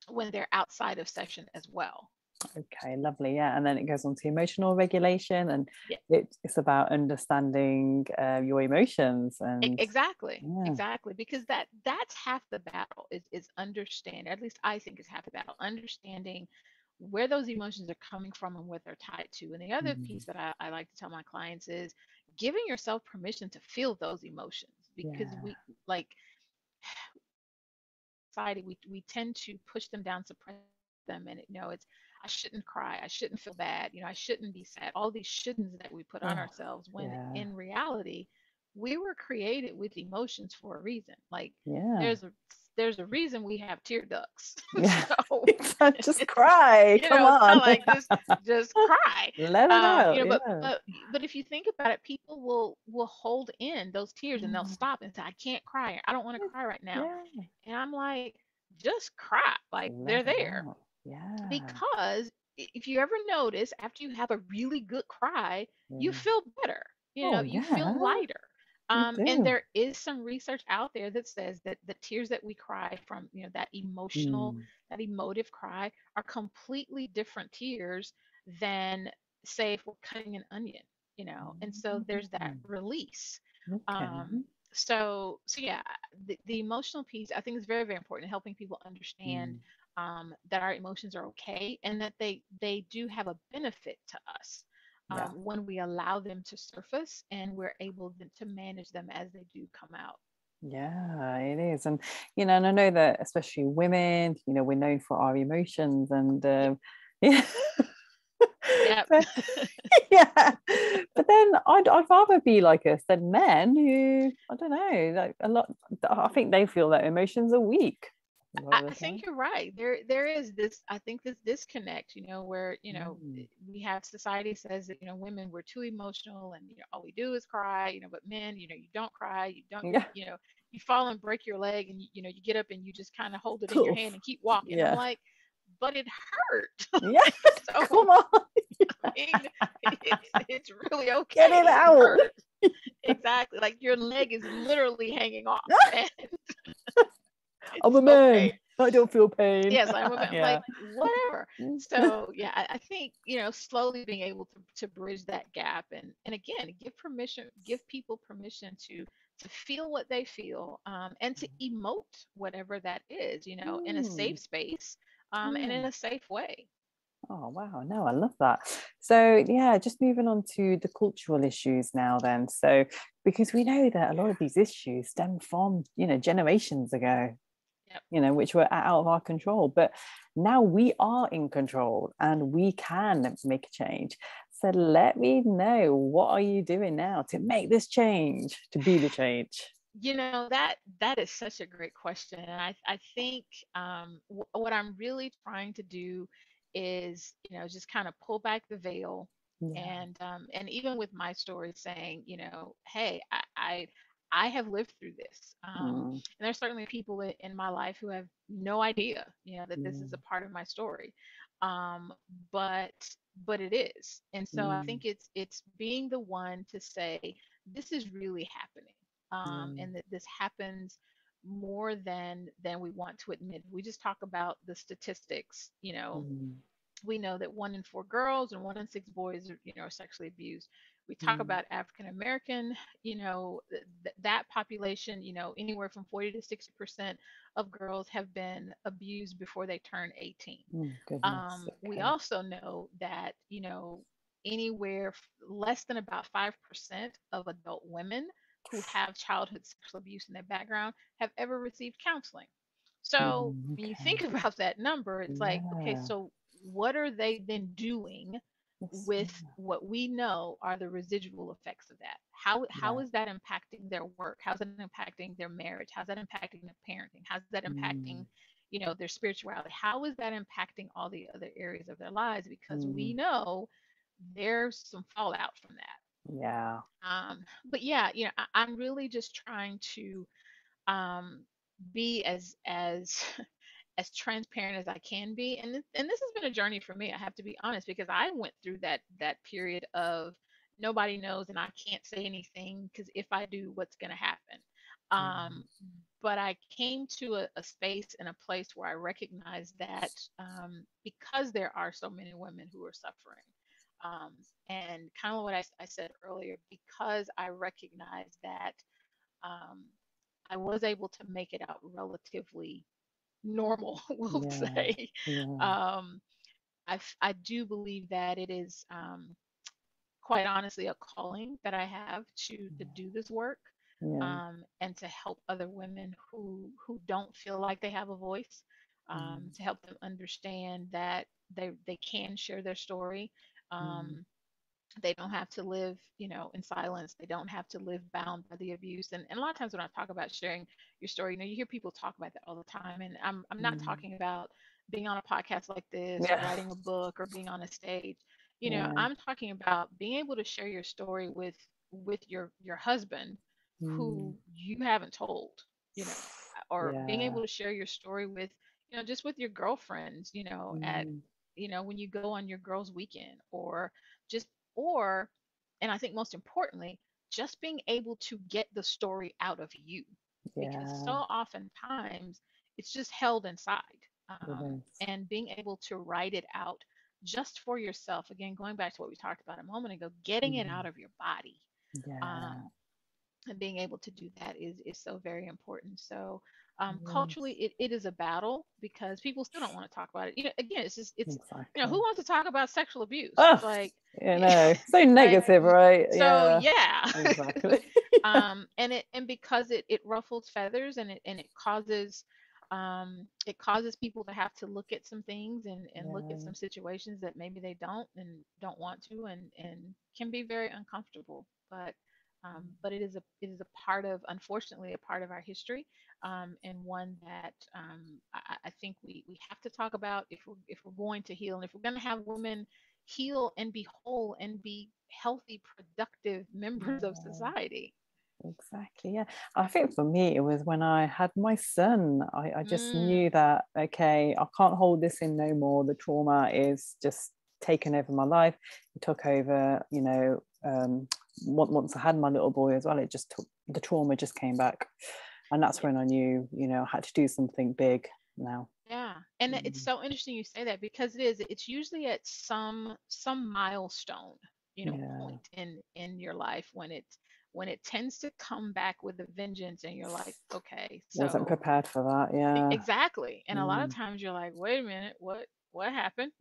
Speaker 2: when they're outside of session as well.
Speaker 1: Okay, lovely. Yeah. And then it goes on to emotional regulation, and
Speaker 2: Yeah.
Speaker 1: it's about understanding your emotions. And
Speaker 2: Exactly,
Speaker 1: yeah.
Speaker 2: exactly, because that's half the battle, is understand. At least I think is half the battle, understanding where those emotions are coming from and what they're tied to. And the other
Speaker 1: Mm,
Speaker 2: piece that I like to tell my clients is giving yourself permission to feel those emotions, because
Speaker 1: yeah.
Speaker 2: we, like, society, we tend to push them down, suppress them, and it's, I shouldn't cry, I shouldn't feel bad, I shouldn't be sad. All these shouldn'ts that we put on
Speaker 1: Oh,
Speaker 2: ourselves, when
Speaker 1: yeah.
Speaker 2: in reality, we were created with emotions for a reason. Like,
Speaker 1: Yeah.
Speaker 2: there's a there's a reason we have tear ducts.
Speaker 1: Yeah.
Speaker 2: So
Speaker 1: Just cry. Come
Speaker 2: it's kind
Speaker 1: on.
Speaker 2: of like just cry.
Speaker 1: Let it out.
Speaker 2: But
Speaker 1: Yeah.
Speaker 2: if you think about it, people will hold in those tears and they'll
Speaker 1: Mm.
Speaker 2: stop and say, I can't cry. I don't want to cry right now.
Speaker 1: Yeah.
Speaker 2: And I'm like, just cry. Like, they're
Speaker 1: Let it
Speaker 2: there.
Speaker 1: out. Yeah.
Speaker 2: Because if you ever notice, after you have a really good cry, you
Speaker 1: Yeah.
Speaker 2: feel better.
Speaker 1: Oh,
Speaker 2: You feel
Speaker 1: yeah.
Speaker 2: lighter.
Speaker 1: You
Speaker 2: And
Speaker 1: do.
Speaker 2: there is some research out there that says that the tears that we cry from,
Speaker 1: Mm.
Speaker 2: that emotive cry are completely different tears than, say, if we're cutting an onion, and so there's that
Speaker 1: Mm.
Speaker 2: release.
Speaker 1: Okay.
Speaker 2: Um, so yeah, the emotional piece I think is very, very important in helping people understand
Speaker 1: Mm.
Speaker 2: that our emotions are okay and that they do have a benefit to us
Speaker 1: Yeah.
Speaker 2: when we allow them to surface and we're able to manage them as they do come out.
Speaker 1: Yeah, it is. And, and I know that especially women, we're known for our emotions and,
Speaker 2: Yep.
Speaker 1: yeah.
Speaker 2: Yep.
Speaker 1: But, yeah. But then I'd rather be like us than men who, I don't know, like a lot, I think they feel that emotions are weak a lot of
Speaker 2: I
Speaker 1: the
Speaker 2: think
Speaker 1: time.
Speaker 2: you're right. There is this, I think, this disconnect, where,
Speaker 1: Mm.
Speaker 2: we have society says that, women, we're too emotional and, all we do is cry, but men, you don't cry, you don't,
Speaker 1: Yeah.
Speaker 2: you fall and break your leg and, you get up and you just kind of hold it in your hand
Speaker 1: Tough.
Speaker 2: and keep walking. I'm
Speaker 1: Yeah.
Speaker 2: like, but it hurt.
Speaker 1: Yeah.
Speaker 2: So,
Speaker 1: Come on.
Speaker 2: I mean, it's really
Speaker 1: Get
Speaker 2: okay.
Speaker 1: it
Speaker 2: It
Speaker 1: out.
Speaker 2: hurts. Exactly. Like your leg is literally hanging off and
Speaker 1: I'm
Speaker 2: it's
Speaker 1: a man.
Speaker 2: okay.
Speaker 1: I don't feel pain.
Speaker 2: Yes, I'm
Speaker 1: Yeah.
Speaker 2: like, whatever. So yeah, I think, slowly being able to bridge that gap and again, give people permission to feel what they feel, and to emote whatever that is, in a
Speaker 1: Mm.
Speaker 2: safe space, and
Speaker 1: Yeah.
Speaker 2: in a safe way.
Speaker 1: Oh, wow. No, I love that. So, yeah, just moving on to the cultural issues now, then. So, because we know that a lot of these issues stem from, generations ago,
Speaker 2: Yep.
Speaker 1: which were out of our control. But now we are in control and we can make a change. So, let me know, what are you doing now to make this change, to be the change?
Speaker 2: That is such a great question, and I think what I'm really trying to do is, just kind of pull back the veil,
Speaker 1: Yeah.
Speaker 2: and even with my story, saying, hey, I have lived through this,
Speaker 1: Mm.
Speaker 2: and there's certainly people in my life who have no idea, that this is a
Speaker 1: Mm.
Speaker 2: part of my story, um, but but it is, and so I
Speaker 1: Mm.
Speaker 2: think it's being the one to say this is really happening,
Speaker 1: Yeah.
Speaker 2: and that this happens more than we want to admit. We just talk about the statistics.
Speaker 1: Mm.
Speaker 2: We know that 1 in 4 girls and 1 in 6 boys are sexually abused. We talk
Speaker 1: Mm.
Speaker 2: about African American, that population, anywhere from 40 to 60% of girls have been abused before they turn 18.
Speaker 1: Oh, goodness.
Speaker 2: We
Speaker 1: Okay.
Speaker 2: also know that, anywhere less than about 5% of adult women who have childhood sexual abuse in their background have ever received counseling. So
Speaker 1: Mm.
Speaker 2: when you
Speaker 1: Okay.
Speaker 2: think about that number, it's like, okay,
Speaker 1: Yeah.
Speaker 2: so what are they then doing
Speaker 1: Yes.
Speaker 2: with what we know are the residual effects of that? How
Speaker 1: Yeah.
Speaker 2: is that impacting their work? How's that impacting their marriage? How's that impacting their parenting? How's that impacting,
Speaker 1: Mm.
Speaker 2: their spirituality? How is that impacting all the other areas of their lives? Because we
Speaker 1: Mm.
Speaker 2: know there's some fallout from that.
Speaker 1: Yeah.
Speaker 2: But yeah, I'm really just trying to um, be as as transparent as I can be, and this has been a journey for me. I have to be honest because I went through that period of nobody knows and I can't say anything because if I do, what's going to happen?
Speaker 1: Yeah.
Speaker 2: Um, but I came to a space and a place where I recognized that because there are so many women who are suffering, um, and kind of what I said earlier, because I recognized that um, I was able to make it out relatively normal, we'll
Speaker 1: Yeah.
Speaker 2: say.
Speaker 1: Yeah.
Speaker 2: Um, I do believe that it is quite honestly a calling that I have to do this work,
Speaker 1: Yeah.
Speaker 2: and to help other women who don't feel like they have a voice,
Speaker 1: Mm.
Speaker 2: to help them understand that they can share their story.
Speaker 1: Mm.
Speaker 2: Um, They don't have to live, in silence. They don't have to live bound by the abuse. And a lot of times when I talk about sharing your story, you hear people talk about that all the time. And I'm not
Speaker 1: Mm.
Speaker 2: talking about being on a podcast like this or
Speaker 1: Yeah.
Speaker 2: writing a book or being on a stage.
Speaker 1: Yeah.
Speaker 2: I'm talking about being able to share your story with your husband
Speaker 1: Mm.
Speaker 2: who you haven't told, you know, or being
Speaker 1: Yeah.
Speaker 2: able to share your story with, just with your girlfriends, at
Speaker 1: Mm.
Speaker 2: when you go on your girls' weekend, or just or and I think most importantly, just being able to get the story out of you, because so
Speaker 1: Yeah.
Speaker 2: oftentimes it's just held inside,
Speaker 1: It is.
Speaker 2: and being able to write it out just for yourself, again going back to what we talked about a moment ago, getting it
Speaker 1: Mm.
Speaker 2: out of your body,
Speaker 1: Yeah.
Speaker 2: um, and being able to do that is so very important. So culturally,
Speaker 1: Yes.
Speaker 2: it is a battle because people still don't want to talk about it. Again, it's who
Speaker 1: Exactly.
Speaker 2: wants to talk about sexual abuse?
Speaker 1: Oh,
Speaker 2: Like,
Speaker 1: so
Speaker 2: like
Speaker 1: negative, right?
Speaker 2: so
Speaker 1: Yeah.
Speaker 2: yeah.
Speaker 1: Exactly.
Speaker 2: And because it ruffles feathers, it causes people to have to look at some things, and look at
Speaker 1: Yeah.
Speaker 2: some situations that maybe they don't want to, and can be very uncomfortable. But it is a part of, unfortunately, a part of our history, and one that I think we have to talk about if we're going to heal, and if we're going to have women heal and be whole and be healthy, productive members of
Speaker 1: Yeah.
Speaker 2: society.
Speaker 1: Exactly. Yeah. I think for me, it was when I had my son. I just knew
Speaker 2: Mm,
Speaker 1: that, okay, I can't hold this in no more. The trauma is just taken over my life. It took over, once I had my little boy as well, it just took, the trauma just came back. And that's
Speaker 2: yeah,
Speaker 1: when I knew, I had to do something big now.
Speaker 2: yeah. And it's
Speaker 1: Mm.
Speaker 2: so interesting you say that, because it's usually at some milestone,
Speaker 1: Yeah.
Speaker 2: point in your life, when it tends to come back with a vengeance, and you're like, okay,
Speaker 1: Wasn't
Speaker 2: so
Speaker 1: prepared for that. Yeah.
Speaker 2: exactly. And a lot of
Speaker 1: Mm.
Speaker 2: times you're like, wait a minute, what happened?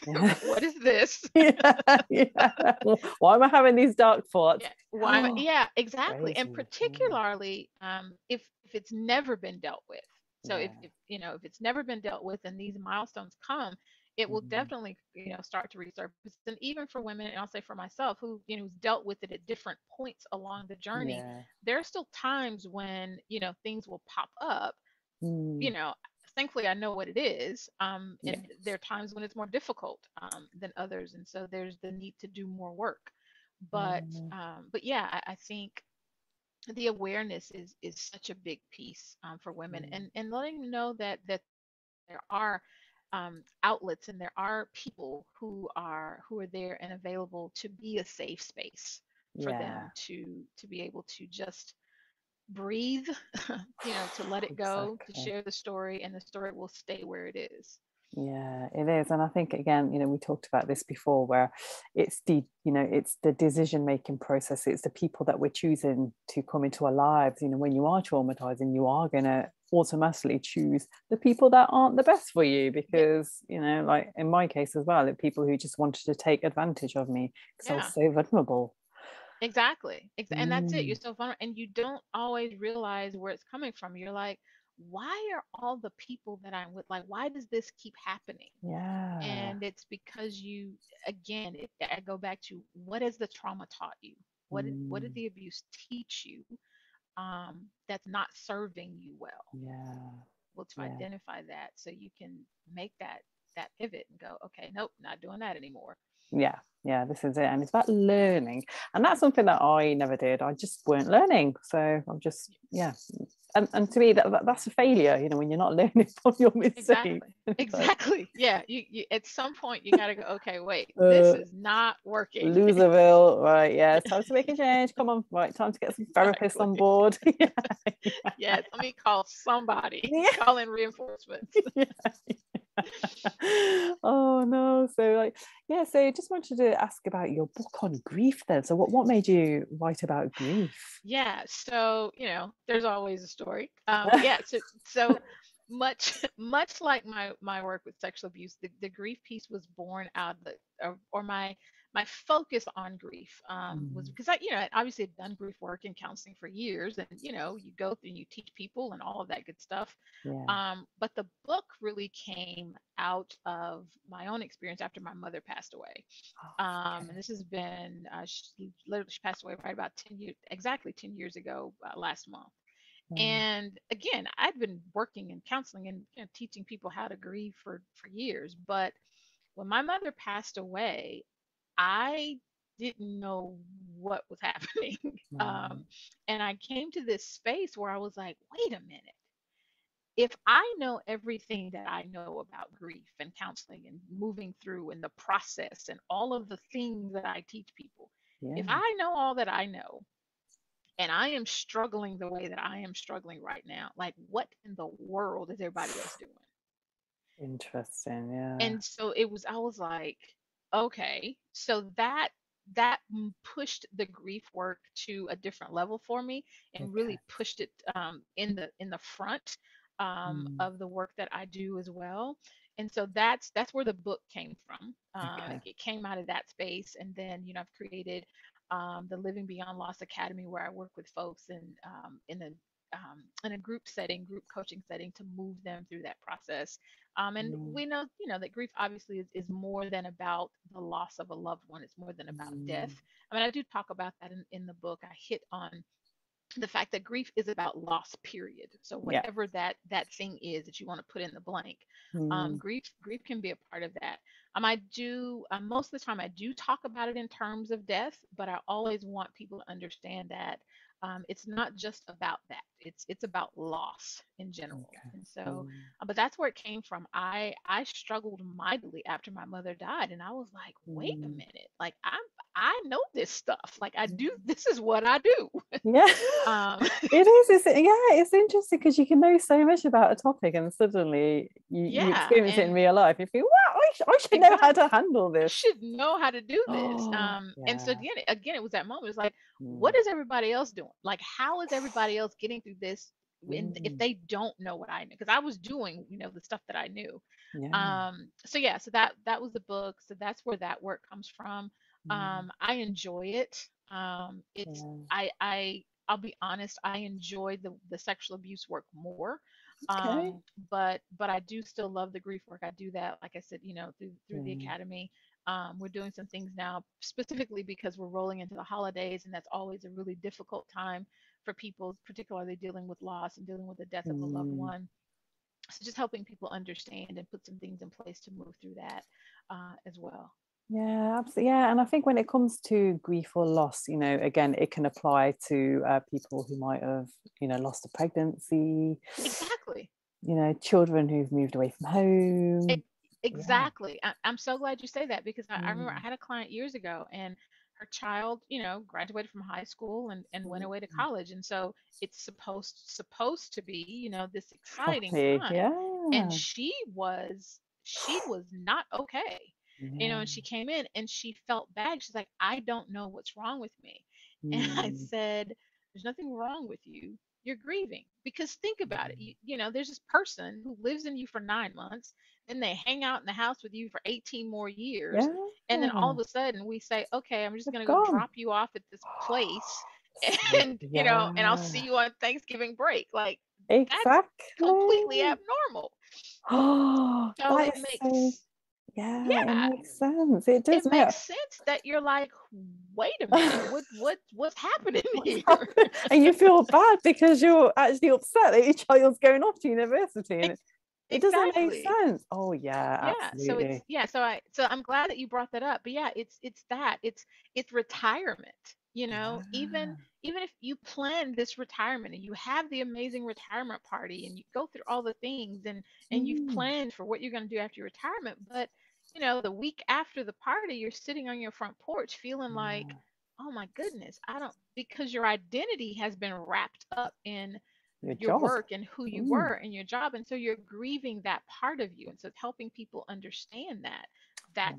Speaker 1: Yeah.
Speaker 2: What is this?
Speaker 1: Yeah. Yeah. Why am I having these dark thoughts?
Speaker 2: Yeah, why
Speaker 1: Oh,
Speaker 2: yeah, exactly. And
Speaker 1: crazy. Yeah.
Speaker 2: particularly, if it's never been dealt with. So if,
Speaker 1: Yeah.
Speaker 2: if it's never been dealt with and these milestones come, it will
Speaker 1: Mm.
Speaker 2: definitely, start to resurface. And even for women, and I'll say for myself, who, who's dealt with it at different points along the journey,
Speaker 1: Yeah.
Speaker 2: there are still times when, things will pop up. you
Speaker 1: Mm.
Speaker 2: know Thankfully, I know what it is,
Speaker 1: Yeah.
Speaker 2: and there are times when it's more difficult, than others, and so there's the need to do more work. but
Speaker 1: Yeah.
Speaker 2: but yeah, I think the awareness is such a big piece, for women,
Speaker 1: Mm.
Speaker 2: and letting them know that there are, outlets, and there are people who are there and available to be a safe space for
Speaker 1: Yeah.
Speaker 2: them to be able to just breathe, to let it go, to
Speaker 1: Exactly.
Speaker 2: share the story, and the story will stay where it is.
Speaker 1: Yeah, it is. And I think again, we talked about this before, where it's the decision making process. It's the people that we're choosing to come into our lives. When you are traumatizing, you are gonna automatically choose the people that aren't the best for you,
Speaker 2: Yeah,
Speaker 1: because like in my case as well, people who just wanted to take advantage of me because I was
Speaker 2: yeah,
Speaker 1: so vulnerable.
Speaker 2: exactly. And that's it. You're
Speaker 1: Mm.
Speaker 2: so vulnerable, and you don't always realize where it's coming from. You're like, why are all the people that I'm with, like, why does this keep happening?
Speaker 1: Yeah.
Speaker 2: And it's because again, I go back to, what has the trauma taught you? What did
Speaker 1: Mm.
Speaker 2: the abuse teach you, that's not serving you well?
Speaker 1: Yeah.
Speaker 2: Able to
Speaker 1: Yeah.
Speaker 2: identify that, so you can make that pivot and go, okay, nope, not doing that anymore.
Speaker 1: Yeah, this is it. And it's about learning, and that's something that I never did. I just weren't learning, so I'm just, yeah. And to me, that's a failure, when you're not learning from your mistakes.
Speaker 2: Exactly.
Speaker 1: It's like,
Speaker 2: Exactly. Yeah. You at some point you got to go, okay, wait, this
Speaker 1: uh
Speaker 2: is not working.
Speaker 1: Loserville, right? Yeah, it's time to make a change. Come on, right, time to get some therapists
Speaker 2: Exactly.
Speaker 1: on board. Yeah.
Speaker 2: Yes. Let me call somebody.
Speaker 1: Yeah.
Speaker 2: Call in reinforcements.
Speaker 1: Yeah. Oh no. So like, yeah, so just wanted to ask about your book on grief then. So what made you write about grief?
Speaker 2: Yeah. So, there's always a story. Yeah. So much like my work with sexual abuse, the grief piece was born out of the, or my my focus on grief was
Speaker 1: Mm.
Speaker 2: because I, I obviously had done grief work and counseling for years, and you go through and you teach people and all of that good stuff.
Speaker 1: Yeah.
Speaker 2: But the book really came out of my own experience after my mother passed away.
Speaker 1: Oh,
Speaker 2: And
Speaker 1: okay.
Speaker 2: this has been, she passed away right about 10 years, exactly 10 years ago, last month.
Speaker 1: Wow.
Speaker 2: And again, I'd been working in counseling and teaching people how to grieve for years. But when my mother passed away, I didn't know what was happening.
Speaker 1: Right.
Speaker 2: And I came to this space where I was like, wait a minute. If I know everything that I know about grief and counseling and moving through and the process and all of the things that I teach people, if
Speaker 1: Yeah.
Speaker 2: I know all that I know, and I am struggling the way that I am struggling right now, like what in the world is everybody else doing?
Speaker 1: Interesting. Yeah.
Speaker 2: And so I was like, okay, so that pushed the grief work to a different level for me and
Speaker 1: Okay.
Speaker 2: really pushed it in the front
Speaker 1: Mm.
Speaker 2: of the work that I do as well. And so that's where the book came from.
Speaker 1: Okay.
Speaker 2: It came out of that space, and then I've created the Living Beyond Loss Academy, where I work with folks in a group setting, group coaching setting, to move them through that process. And
Speaker 1: Mm.
Speaker 2: we know, that grief obviously is more than about the loss of a loved one. It's more than about death.
Speaker 1: Mm.
Speaker 2: I mean, I do talk about that in the book. I hit on the fact that grief is about loss, period. So
Speaker 1: Yeah.
Speaker 2: whatever that thing is that you want to put in the blank,
Speaker 1: Mm.
Speaker 2: grief can be a part of that. I do most of the time I do talk about it in terms of death, but I always want people to understand that it's not just about that. It's about loss in general.
Speaker 1: Okay.
Speaker 2: And so,
Speaker 1: Mm.
Speaker 2: but that's where it came from. I struggled mightily after my mother died, and I was like, wait a
Speaker 1: Mm.
Speaker 2: minute, like I know this stuff. Like I do. This is what I do.
Speaker 1: Yeah.
Speaker 2: Um,
Speaker 1: It is. Yeah, it's interesting because you can know so much about a topic and suddenly you
Speaker 2: yeah,
Speaker 1: experience it in
Speaker 2: and
Speaker 1: real life. You think, wow, I should know how
Speaker 2: exactly.
Speaker 1: to handle
Speaker 2: I
Speaker 1: this.
Speaker 2: should know how to do this.
Speaker 1: Oh,
Speaker 2: And so
Speaker 1: yeah.
Speaker 2: again, it was that moment. It's like, what
Speaker 1: Mm.
Speaker 2: is everybody else doing? Like, how is everybody else getting through this if
Speaker 1: Mm.
Speaker 2: they don't know what I knew? Because I was doing, the stuff that I knew.
Speaker 1: Yeah.
Speaker 2: So yeah, so that was the book. So that's where that work comes from.
Speaker 1: Mm.
Speaker 2: I enjoy it. It's
Speaker 1: Yeah.
Speaker 2: I'll be honest, I enjoy the sexual abuse work more.
Speaker 1: Okay.
Speaker 2: Um, but I do still love the grief work. I do that, like I said, through the
Speaker 1: Mm.
Speaker 2: academy. We're doing some things now specifically because we're rolling into the holidays, and that's always a really difficult time for people, particularly dealing with loss and dealing with the death of a loved
Speaker 1: Mm.
Speaker 2: one. So just helping people understand and put some things in place to move through that as well.
Speaker 1: Yeah, absolutely. Yeah, and I think when it comes to grief or loss, again, it can apply to people who might have, lost a pregnancy,
Speaker 2: Exactly.
Speaker 1: children who've moved away from
Speaker 2: E-
Speaker 1: home. Yeah.
Speaker 2: Exactly. I'm so glad you say that because I remember I
Speaker 1: Mm.
Speaker 2: had a client years ago, and her child, graduated from high school and went
Speaker 1: Mm.
Speaker 2: away to college. And so it's supposed to be, this exciting
Speaker 1: Happy.
Speaker 2: time. And
Speaker 1: Yeah.
Speaker 2: she was not okay.
Speaker 1: Yeah.
Speaker 2: And she came in and she felt bad. She's like, I don't know what's wrong with me. And I
Speaker 1: Mm.
Speaker 2: said, there's nothing wrong with you. You're grieving. Because think about it. There's this person who lives in you for 9 months, then they hang out in the house with you for 18 more years.
Speaker 1: Yeah.
Speaker 2: And then all of a sudden we say, okay, I'm just
Speaker 1: They've
Speaker 2: going to go
Speaker 1: gone.
Speaker 2: drop you off at this place.
Speaker 1: So,
Speaker 2: And, and I'll
Speaker 1: yeah.
Speaker 2: see you on Thanksgiving break. Like, that's completely
Speaker 1: Exactly.
Speaker 2: abnormal.
Speaker 1: Oh,
Speaker 2: So
Speaker 1: that
Speaker 2: it
Speaker 1: is so,
Speaker 2: makes,
Speaker 1: yeah, it
Speaker 2: yeah,
Speaker 1: makes sense. It
Speaker 2: it
Speaker 1: does make
Speaker 2: makes sense that you're like, wait a minute, what's happening
Speaker 1: what's
Speaker 2: here?
Speaker 1: happened. And you feel bad because you're actually upset that your child's going off to university and
Speaker 2: Ex-
Speaker 1: it doesn't make
Speaker 2: exactly.
Speaker 1: sense. Oh yeah,
Speaker 2: Yeah, so it's
Speaker 1: absolutely.
Speaker 2: yeah, so I'm glad that you brought that up. But yeah, it's retirement.
Speaker 1: Yeah.
Speaker 2: Even if you plan this retirement and you have the amazing retirement party and you go through all the things and you've
Speaker 1: Mm.
Speaker 2: planned for what you're going to do after your retirement, but the week after the party, you're sitting on your front porch feeling like,
Speaker 1: Yeah.
Speaker 2: oh my goodness, I don't because your identity has been wrapped up in
Speaker 1: Your
Speaker 2: your
Speaker 1: job.
Speaker 2: work and who you
Speaker 1: Mm.
Speaker 2: were and your job, and so you're grieving that part of you, and so it's helping people understand that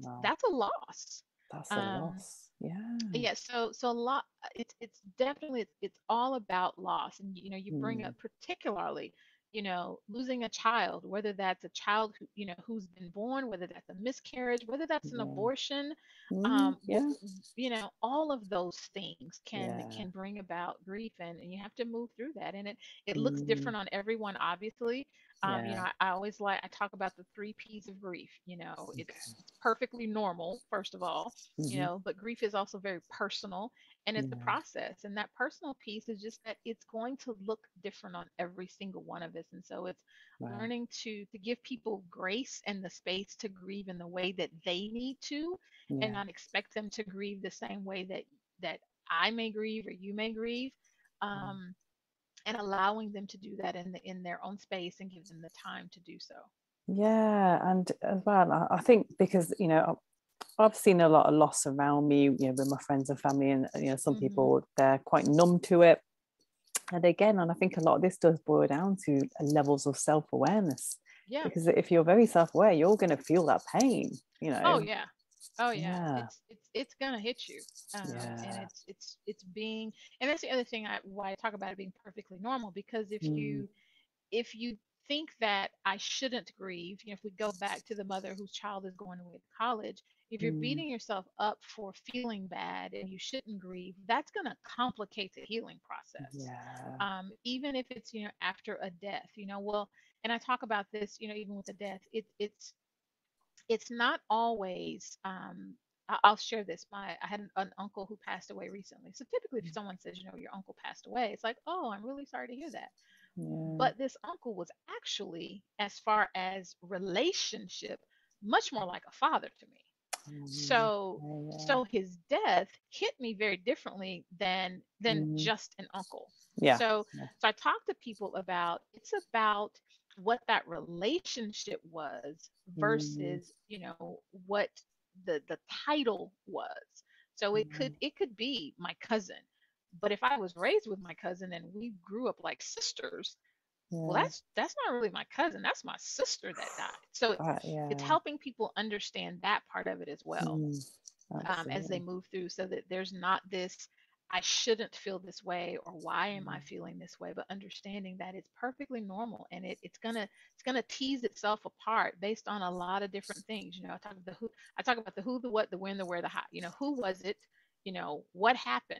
Speaker 1: Wow.
Speaker 2: that's a loss.
Speaker 1: That's a
Speaker 2: um
Speaker 1: loss. Yeah.
Speaker 2: yeah, so a lot, it's definitely it's all about loss. And you bring up
Speaker 1: Mm.
Speaker 2: particularly losing a child, whether that's a child who, who's been born, whether that's a miscarriage, whether that's an
Speaker 1: Yeah.
Speaker 2: abortion,
Speaker 1: Yeah.
Speaker 2: all of those things
Speaker 1: Yeah.
Speaker 2: can bring about grief, and you have to move through that. And it looks
Speaker 1: Mm,
Speaker 2: different on everyone, obviously.
Speaker 1: yeah.
Speaker 2: I always I talk about the three P's of grief.
Speaker 1: Okay.
Speaker 2: It's perfectly normal, first of all,
Speaker 1: Hmm.
Speaker 2: but grief is also very personal, and it's a
Speaker 1: Yeah.
Speaker 2: process. And that personal piece is just that it's going to look different on every single one of us. And so it's
Speaker 1: Wow.
Speaker 2: learning to give people grace and the space to grieve in the way that they need to, and
Speaker 1: Yeah.
Speaker 2: not expect them to grieve the same way that I may grieve or you may grieve.
Speaker 1: Mm.
Speaker 2: Um, and allowing them to do that in their own space and give them the time to do so.
Speaker 1: Yeah, and as well, I think because I've seen a lot of loss around me, with my friends and family, and some
Speaker 2: Hmm.
Speaker 1: people, they're quite numb to it. And I think a lot of this does boil down to levels of self-awareness.
Speaker 2: Yeah.
Speaker 1: Because if you're very self-aware, you're going to feel that pain,
Speaker 2: Oh yeah. Oh yeah.
Speaker 1: Yeah,
Speaker 2: It's gonna hit you. And
Speaker 1: yeah.
Speaker 2: it's being, and that's the other thing why I talk about it being perfectly normal, because
Speaker 1: Mm,
Speaker 2: if you think that I shouldn't grieve, if we go back to the mother whose child is going away to college, if you're
Speaker 1: mm,
Speaker 2: beating yourself up for feeling bad and you shouldn't grieve, that's going to complicate the healing process.
Speaker 1: yeah.
Speaker 2: Even if it's, after a death, well, and I talk about this, even with a death, it's not always, I'll share this. I had an uncle who passed away recently. So typically if someone says, your uncle passed away, it's like, oh, I'm really sorry to hear that.
Speaker 1: Yeah.
Speaker 2: But this uncle was actually, as far as relationship, much more like a father to me.
Speaker 1: Mm,
Speaker 2: So
Speaker 1: yeah.
Speaker 2: so his death hit me very differently than
Speaker 1: Mm,
Speaker 2: just an uncle.
Speaker 1: yeah.
Speaker 2: So
Speaker 1: Yeah.
Speaker 2: so I talk to people about, it's about what that relationship was
Speaker 1: Mm,
Speaker 2: versus, what the title was. So
Speaker 1: yeah.
Speaker 2: it could be my cousin. But if I was raised with my cousin and we grew up like sisters, well,
Speaker 1: Yeah.
Speaker 2: that's not really my cousin, that's my sister that died. So it's
Speaker 1: Yeah.
Speaker 2: helping people understand that part of it as well,
Speaker 1: Mm,
Speaker 2: as they
Speaker 1: absolutely.
Speaker 2: move through, so that there's not this, I shouldn't feel this way, or why am I feeling this way, but understanding that it's perfectly normal, and it's gonna tease itself apart based on a lot of different things. I talk about the who, the what, the when, the where, the how. Who was it? What happened?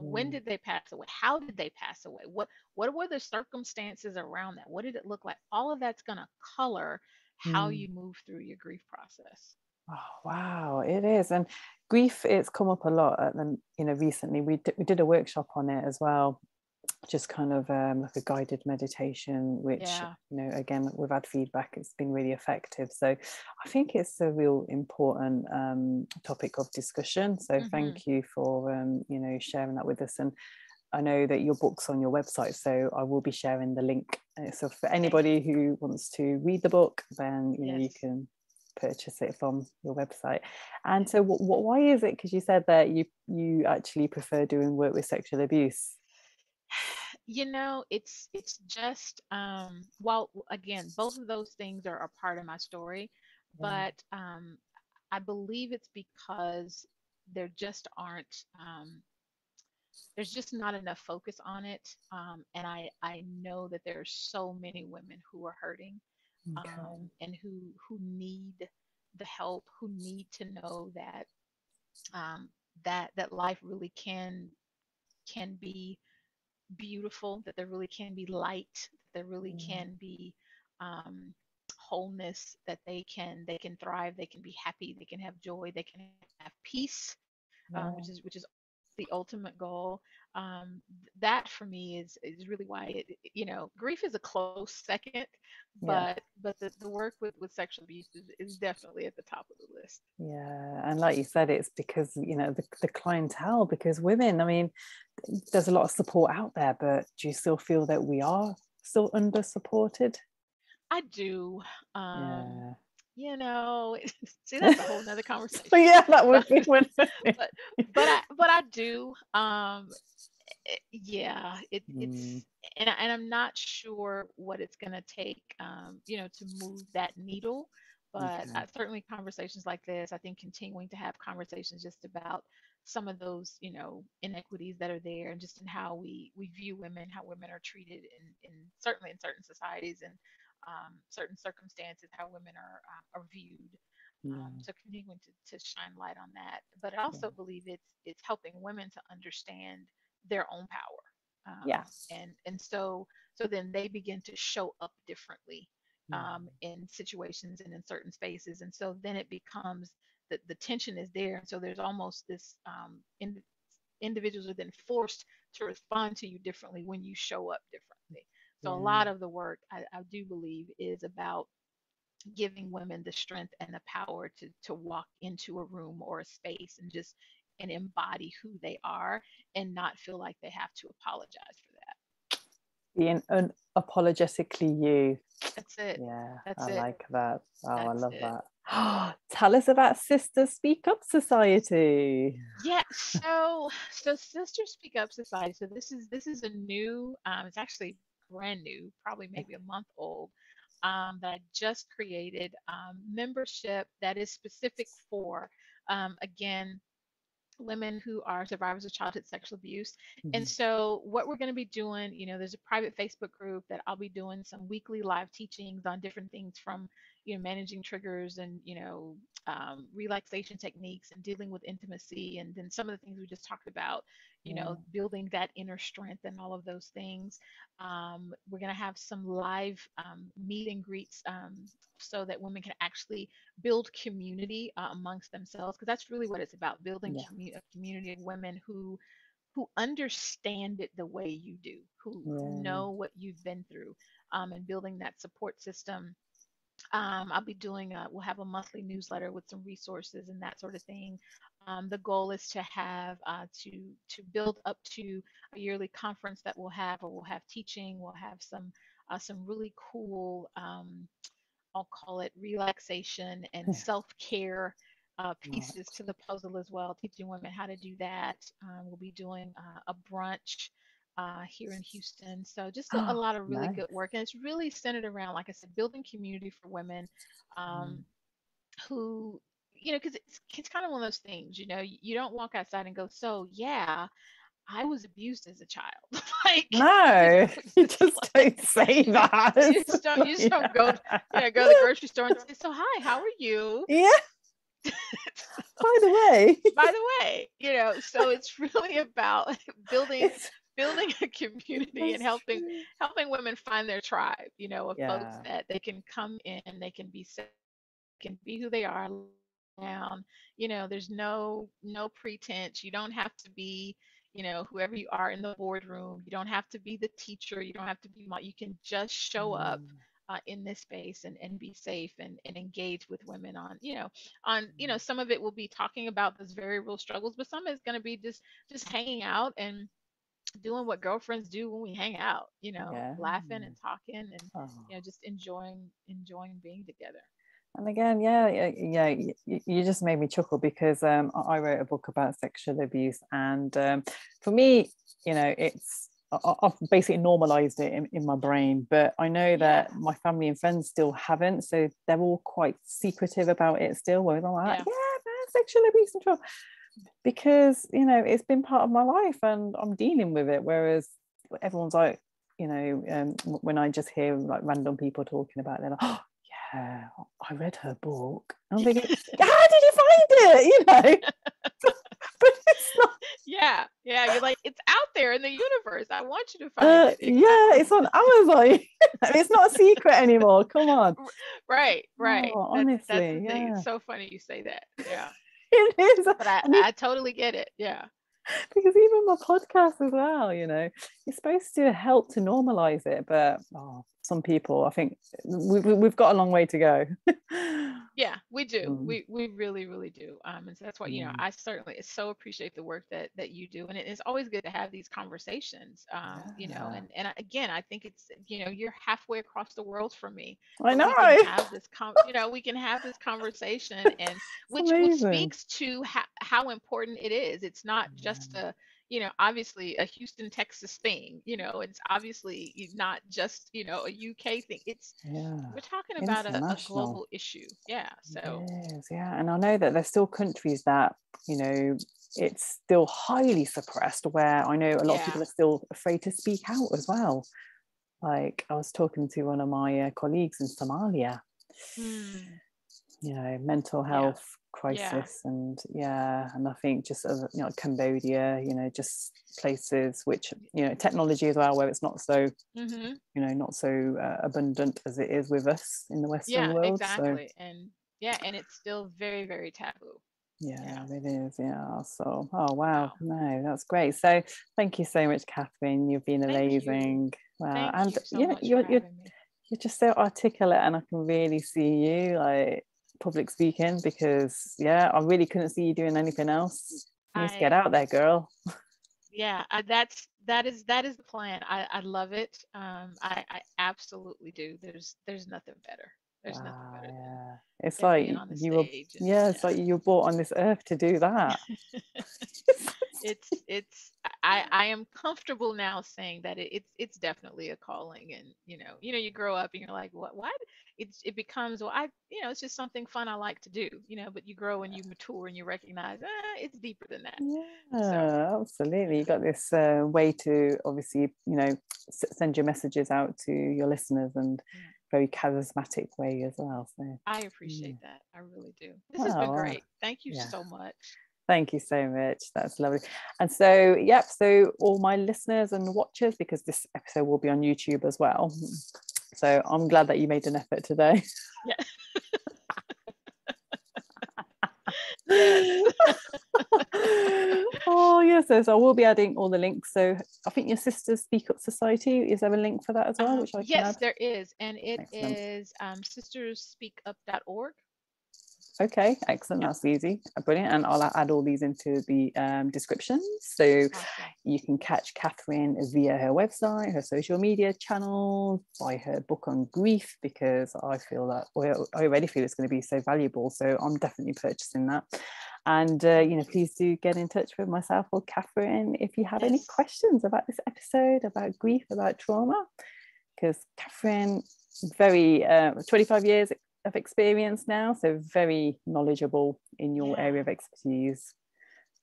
Speaker 2: When
Speaker 1: Mm,
Speaker 2: did they pass away? How did they pass away? What were the circumstances around that? What did it look like? All of that's gonna color how
Speaker 1: mm.
Speaker 2: you move through your grief process.
Speaker 1: Oh, wow, it is. And grief, it's come up a lot. And recently we did a workshop on it as well, just kind of like a guided meditation, which
Speaker 2: Yeah.
Speaker 1: again, we've had feedback, it's been really effective. So I think it's a real important topic of discussion. So
Speaker 2: Hmm.
Speaker 1: thank you for sharing that with us. And I know that your book's on your website, so I will be sharing the link. So for
Speaker 2: Thank
Speaker 1: anybody
Speaker 2: you.
Speaker 1: who wants to read the book, then you
Speaker 2: Yes.
Speaker 1: can purchase it from your website. And
Speaker 2: Yes.
Speaker 1: so, why is it? Because you said that you actually prefer doing work with sexual abuse.
Speaker 2: It's just, well, again, both of those things are a part of my story,
Speaker 1: Yeah.
Speaker 2: but I believe it's because there just aren't, there's just not enough focus on it. And I know that there are so many women who are hurting,
Speaker 1: Okay.
Speaker 2: and who need the help, who need to know that, that life really can be beautiful, that there really can be light, that there really
Speaker 1: Yeah.
Speaker 2: can be, um, wholeness, that they can thrive, they can be happy, they can have joy, they can have peace,
Speaker 1: Yeah.
Speaker 2: which is the ultimate goal. That for me is really why grief is a close second,
Speaker 1: Yeah.
Speaker 2: but the work with sexual abuse is definitely at the top of the list.
Speaker 1: Yeah. And like you said, it's because the clientele. Because women, I mean, there's a lot of support out there, but do you still feel that we are still under supported?
Speaker 2: I do. Um,
Speaker 1: Yeah.
Speaker 2: see, that's a whole nother conversation.
Speaker 1: Yeah, that
Speaker 2: But
Speaker 1: would be one.
Speaker 2: but but I do. Yeah,
Speaker 1: Mm,
Speaker 2: and I'm not sure what it's gonna take, to move that needle. But
Speaker 1: Okay.
Speaker 2: certainly conversations like this, I think continuing to have conversations just about some of those, inequities that are there, and just in how we view women, how women are treated in certainly in certain societies and certain circumstances, how women are viewed.
Speaker 1: Yeah.
Speaker 2: So continuing to shine light on that. But I also believe it's helping women to understand their own power.
Speaker 1: Yes.
Speaker 2: And so then they begin to show up differently
Speaker 1: Mm.
Speaker 2: in situations and in certain spaces. And so then it becomes that the tension is there. And so there's almost this individuals are then forced to respond to you differently when you show up differently. So a
Speaker 1: Yeah.
Speaker 2: lot of the work I do believe is about giving women the strength and the power to walk into a room or a space and just and embody who they are and not feel like they have to apologize for that.
Speaker 1: Being unapologetically you.
Speaker 2: That's it.
Speaker 1: Yeah,
Speaker 2: That's
Speaker 1: I
Speaker 2: it.
Speaker 1: like that. Oh, I
Speaker 2: That's
Speaker 1: love
Speaker 2: it.
Speaker 1: that. Tell us about Sister Speak Up Society.
Speaker 2: Yeah, so Sister Speak Up Society. So this is a new, it's actually brand new, probably maybe a month old, that I just created, membership that is specific for, again, women who are survivors of childhood sexual abuse. And
Speaker 1: Mhm.
Speaker 2: so what we're going to be doing, there's a private Facebook group that I'll be doing some weekly live teachings on different things from, managing triggers and, relaxation techniques and dealing with intimacy. And then some of the things we just talked about,
Speaker 1: Yeah.
Speaker 2: building that inner strength and all of those things. We're going to have some live meet and greets, so that women can actually build community amongst themselves, because that's really what it's about, building
Speaker 1: Yeah.
Speaker 2: a community of women who understand it the way you do, who
Speaker 1: Yeah.
Speaker 2: know what you've been through, and building that support system. I'll be doing we'll have a monthly newsletter with some resources and that sort of thing. The goal is to have to build up to a yearly conference that we'll have, or we'll have teaching, we'll have some really cool, I'll call it relaxation and self-care pieces
Speaker 1: Right.
Speaker 2: to the puzzle as well, teaching women how to do that. We'll be doing a brunch here in Houston. So just a lot of really good
Speaker 1: Nice.
Speaker 2: work. And it's really centered around, like I said, building community for women,
Speaker 1: Mm.
Speaker 2: um, who, because it's kind of one of those things, you don't walk outside and go, so yeah, I was abused as a child. Like,
Speaker 1: No, you
Speaker 2: it's
Speaker 1: just don't say that.
Speaker 2: you just don't go,
Speaker 1: Yeah.
Speaker 2: go to the grocery store and say, so hi, how are you?
Speaker 1: Yeah, by the way.
Speaker 2: By the way, so it's really about building
Speaker 1: It's,
Speaker 2: building a community and
Speaker 1: that's true.
Speaker 2: helping women find their tribe, of folks
Speaker 1: Yeah.
Speaker 2: that they can come in, they can be safe, can be who they are down. There's no pretense. You don't have to be, whoever you are in the boardroom. You don't have to be the teacher. You don't have to be you can just show up
Speaker 1: Mm.
Speaker 2: in this space and be safe and engage with women on some of it will be talking about those very real struggles, but some is going to be just hanging out and doing what girlfriends do when we hang out,
Speaker 1: Yeah.
Speaker 2: laughing and talking and
Speaker 1: Oh.
Speaker 2: just enjoying being together.
Speaker 1: And again, you just made me chuckle because I wrote a book about sexual abuse, and for me, it's I've basically normalized it in my brain, but I know
Speaker 2: Yeah,
Speaker 1: that my family and friends still haven't, so they're all quite secretive about it still. Where they're like,
Speaker 2: yeah,
Speaker 1: yeah, man, sexual abuse and trouble, because it's been part of my life and I'm dealing with it. Whereas everyone's like, when I just hear like random people talking about it, they're like, oh, yeah, I read her book. I'm thinking, how did you find it? But it's not.
Speaker 2: yeah, yeah. You're like, it's out there in the universe. I want you to find it.
Speaker 1: Yeah,
Speaker 2: Exactly.
Speaker 1: it's on Amazon. It's not a secret anymore. Come on.
Speaker 2: Right, right.
Speaker 1: Oh,
Speaker 2: That's the
Speaker 1: honestly,
Speaker 2: thing.
Speaker 1: yeah,
Speaker 2: It's so funny you say that. Yeah.
Speaker 1: it is.
Speaker 2: But I
Speaker 1: And
Speaker 2: I totally get it. Yeah.
Speaker 1: because even my podcast as well, it's supposed to help to normalize it, but some people, I think we've got a long way to go.
Speaker 2: Yeah, we do.
Speaker 1: Mm,
Speaker 2: We really, really do. And so that's why,
Speaker 1: mm,
Speaker 2: I certainly so appreciate the work that you do. And it's always good to have these conversations.
Speaker 1: yeah,
Speaker 2: Again, I think it's, you're halfway across the world from me,
Speaker 1: I
Speaker 2: but
Speaker 1: know.
Speaker 2: we can have this we can have this conversation, and
Speaker 1: It's
Speaker 2: which
Speaker 1: amazing.
Speaker 2: speaks to how important it is. It's not just a, obviously a Houston, Texas thing. It's obviously not just, a UK thing.
Speaker 1: Yeah,
Speaker 2: We're talking about a
Speaker 1: international.
Speaker 2: global issue. Yeah. So,
Speaker 1: It is, yeah. And I know that there's still countries that, it's still highly suppressed, where I know a lot of
Speaker 2: yeah.
Speaker 1: people are still afraid to speak out as well. Like, I was talking to one of my colleagues in Somalia,
Speaker 2: Hmm.
Speaker 1: mental
Speaker 2: Yeah.
Speaker 1: health
Speaker 2: Yeah.
Speaker 1: crisis, and yeah, and I think just Cambodia, just places which, technology as well, where it's not so,
Speaker 2: Hmm.
Speaker 1: not so abundant as it is with us in the Western
Speaker 2: Yeah,
Speaker 1: world. So
Speaker 2: exactly. And yeah, and it's still very, very taboo.
Speaker 1: yeah,
Speaker 2: Yeah.
Speaker 1: it is. Yeah. So, oh wow,
Speaker 2: Wow.
Speaker 1: no, that's great. So, thank you so much, Katherine. You've been
Speaker 2: Thank you.
Speaker 1: amazing. Wow,
Speaker 2: Thank
Speaker 1: and
Speaker 2: you so much for having me.
Speaker 1: you're just so articulate, and I can really see you like public speaking, because yeah, I really couldn't see you doing anything else. You need to get
Speaker 2: I
Speaker 1: out there, girl.
Speaker 2: Yeah, that is the plan. I love it. I absolutely do. There's nothing better. There's nothing
Speaker 1: Wow,
Speaker 2: better
Speaker 1: yeah. It's
Speaker 2: than
Speaker 1: like
Speaker 2: being on the
Speaker 1: you were,
Speaker 2: stage. And
Speaker 1: yeah, it's
Speaker 2: yeah.
Speaker 1: like you were brought on this earth to do that.
Speaker 2: It's I am comfortable now saying that it's definitely a calling. And you grow up and you're like, what it becomes, well, it's just something fun I like to do. But you grow and you mature and you recognize, it's deeper than that. So
Speaker 1: Yeah, absolutely. You
Speaker 2: yeah.
Speaker 1: got this way to obviously, send your messages out to your listeners, and
Speaker 2: Yeah,
Speaker 1: very charismatic way as well. So,
Speaker 2: I
Speaker 1: yeah.
Speaker 2: appreciate that. I really do. This has been
Speaker 1: Oh, wow.
Speaker 2: great. Thank you
Speaker 1: Yeah.
Speaker 2: so much.
Speaker 1: Thank you so much. That's lovely. And so, yep. So, all my listeners and watchers, because this episode will be on YouTube as well. So, I'm glad that you made an effort today.
Speaker 2: Yeah. Yes.
Speaker 1: Oh yes, so I will be adding all the links. So I think your sister's Speak Up Society, is there a link for that as well, which I can
Speaker 2: Yes,
Speaker 1: add?
Speaker 2: there is, and it
Speaker 1: Excellent.
Speaker 2: is sisterspeakup.org.
Speaker 1: Okay, excellent.
Speaker 2: Yep.
Speaker 1: That's easy. Brilliant. And I'll add all these into the description. So
Speaker 2: Awesome.
Speaker 1: you can catch Katherine via her website, her social media channels, buy her book on grief, because I feel that, well, I already feel it's going to be so valuable. So I'm definitely purchasing that. And, please do get in touch with myself or Katherine if you have any
Speaker 2: Yes.
Speaker 1: questions about this episode, about grief, about trauma, because Katherine, very 25 years of experience now, so very knowledgeable in your area
Speaker 2: Yeah.
Speaker 1: of expertise.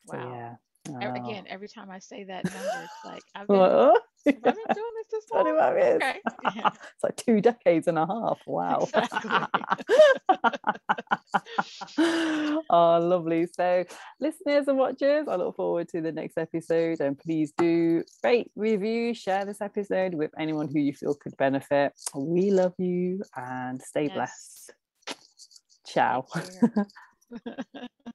Speaker 1: So
Speaker 2: Wow.
Speaker 1: yeah.
Speaker 2: Again, every time I say that number, it's like
Speaker 1: Oh.
Speaker 2: have I been doing this long?
Speaker 1: 25 years.
Speaker 2: Okay. Yeah.
Speaker 1: It's like 2 decades and a half. Wow.
Speaker 2: Exactly.
Speaker 1: Oh, lovely. So, listeners and watchers, I look forward to the next episode, and please do rate, review, share this episode with anyone who you feel could benefit. We love you, and stay
Speaker 2: Yes.
Speaker 1: blessed. Ciao.
Speaker 2: Take care.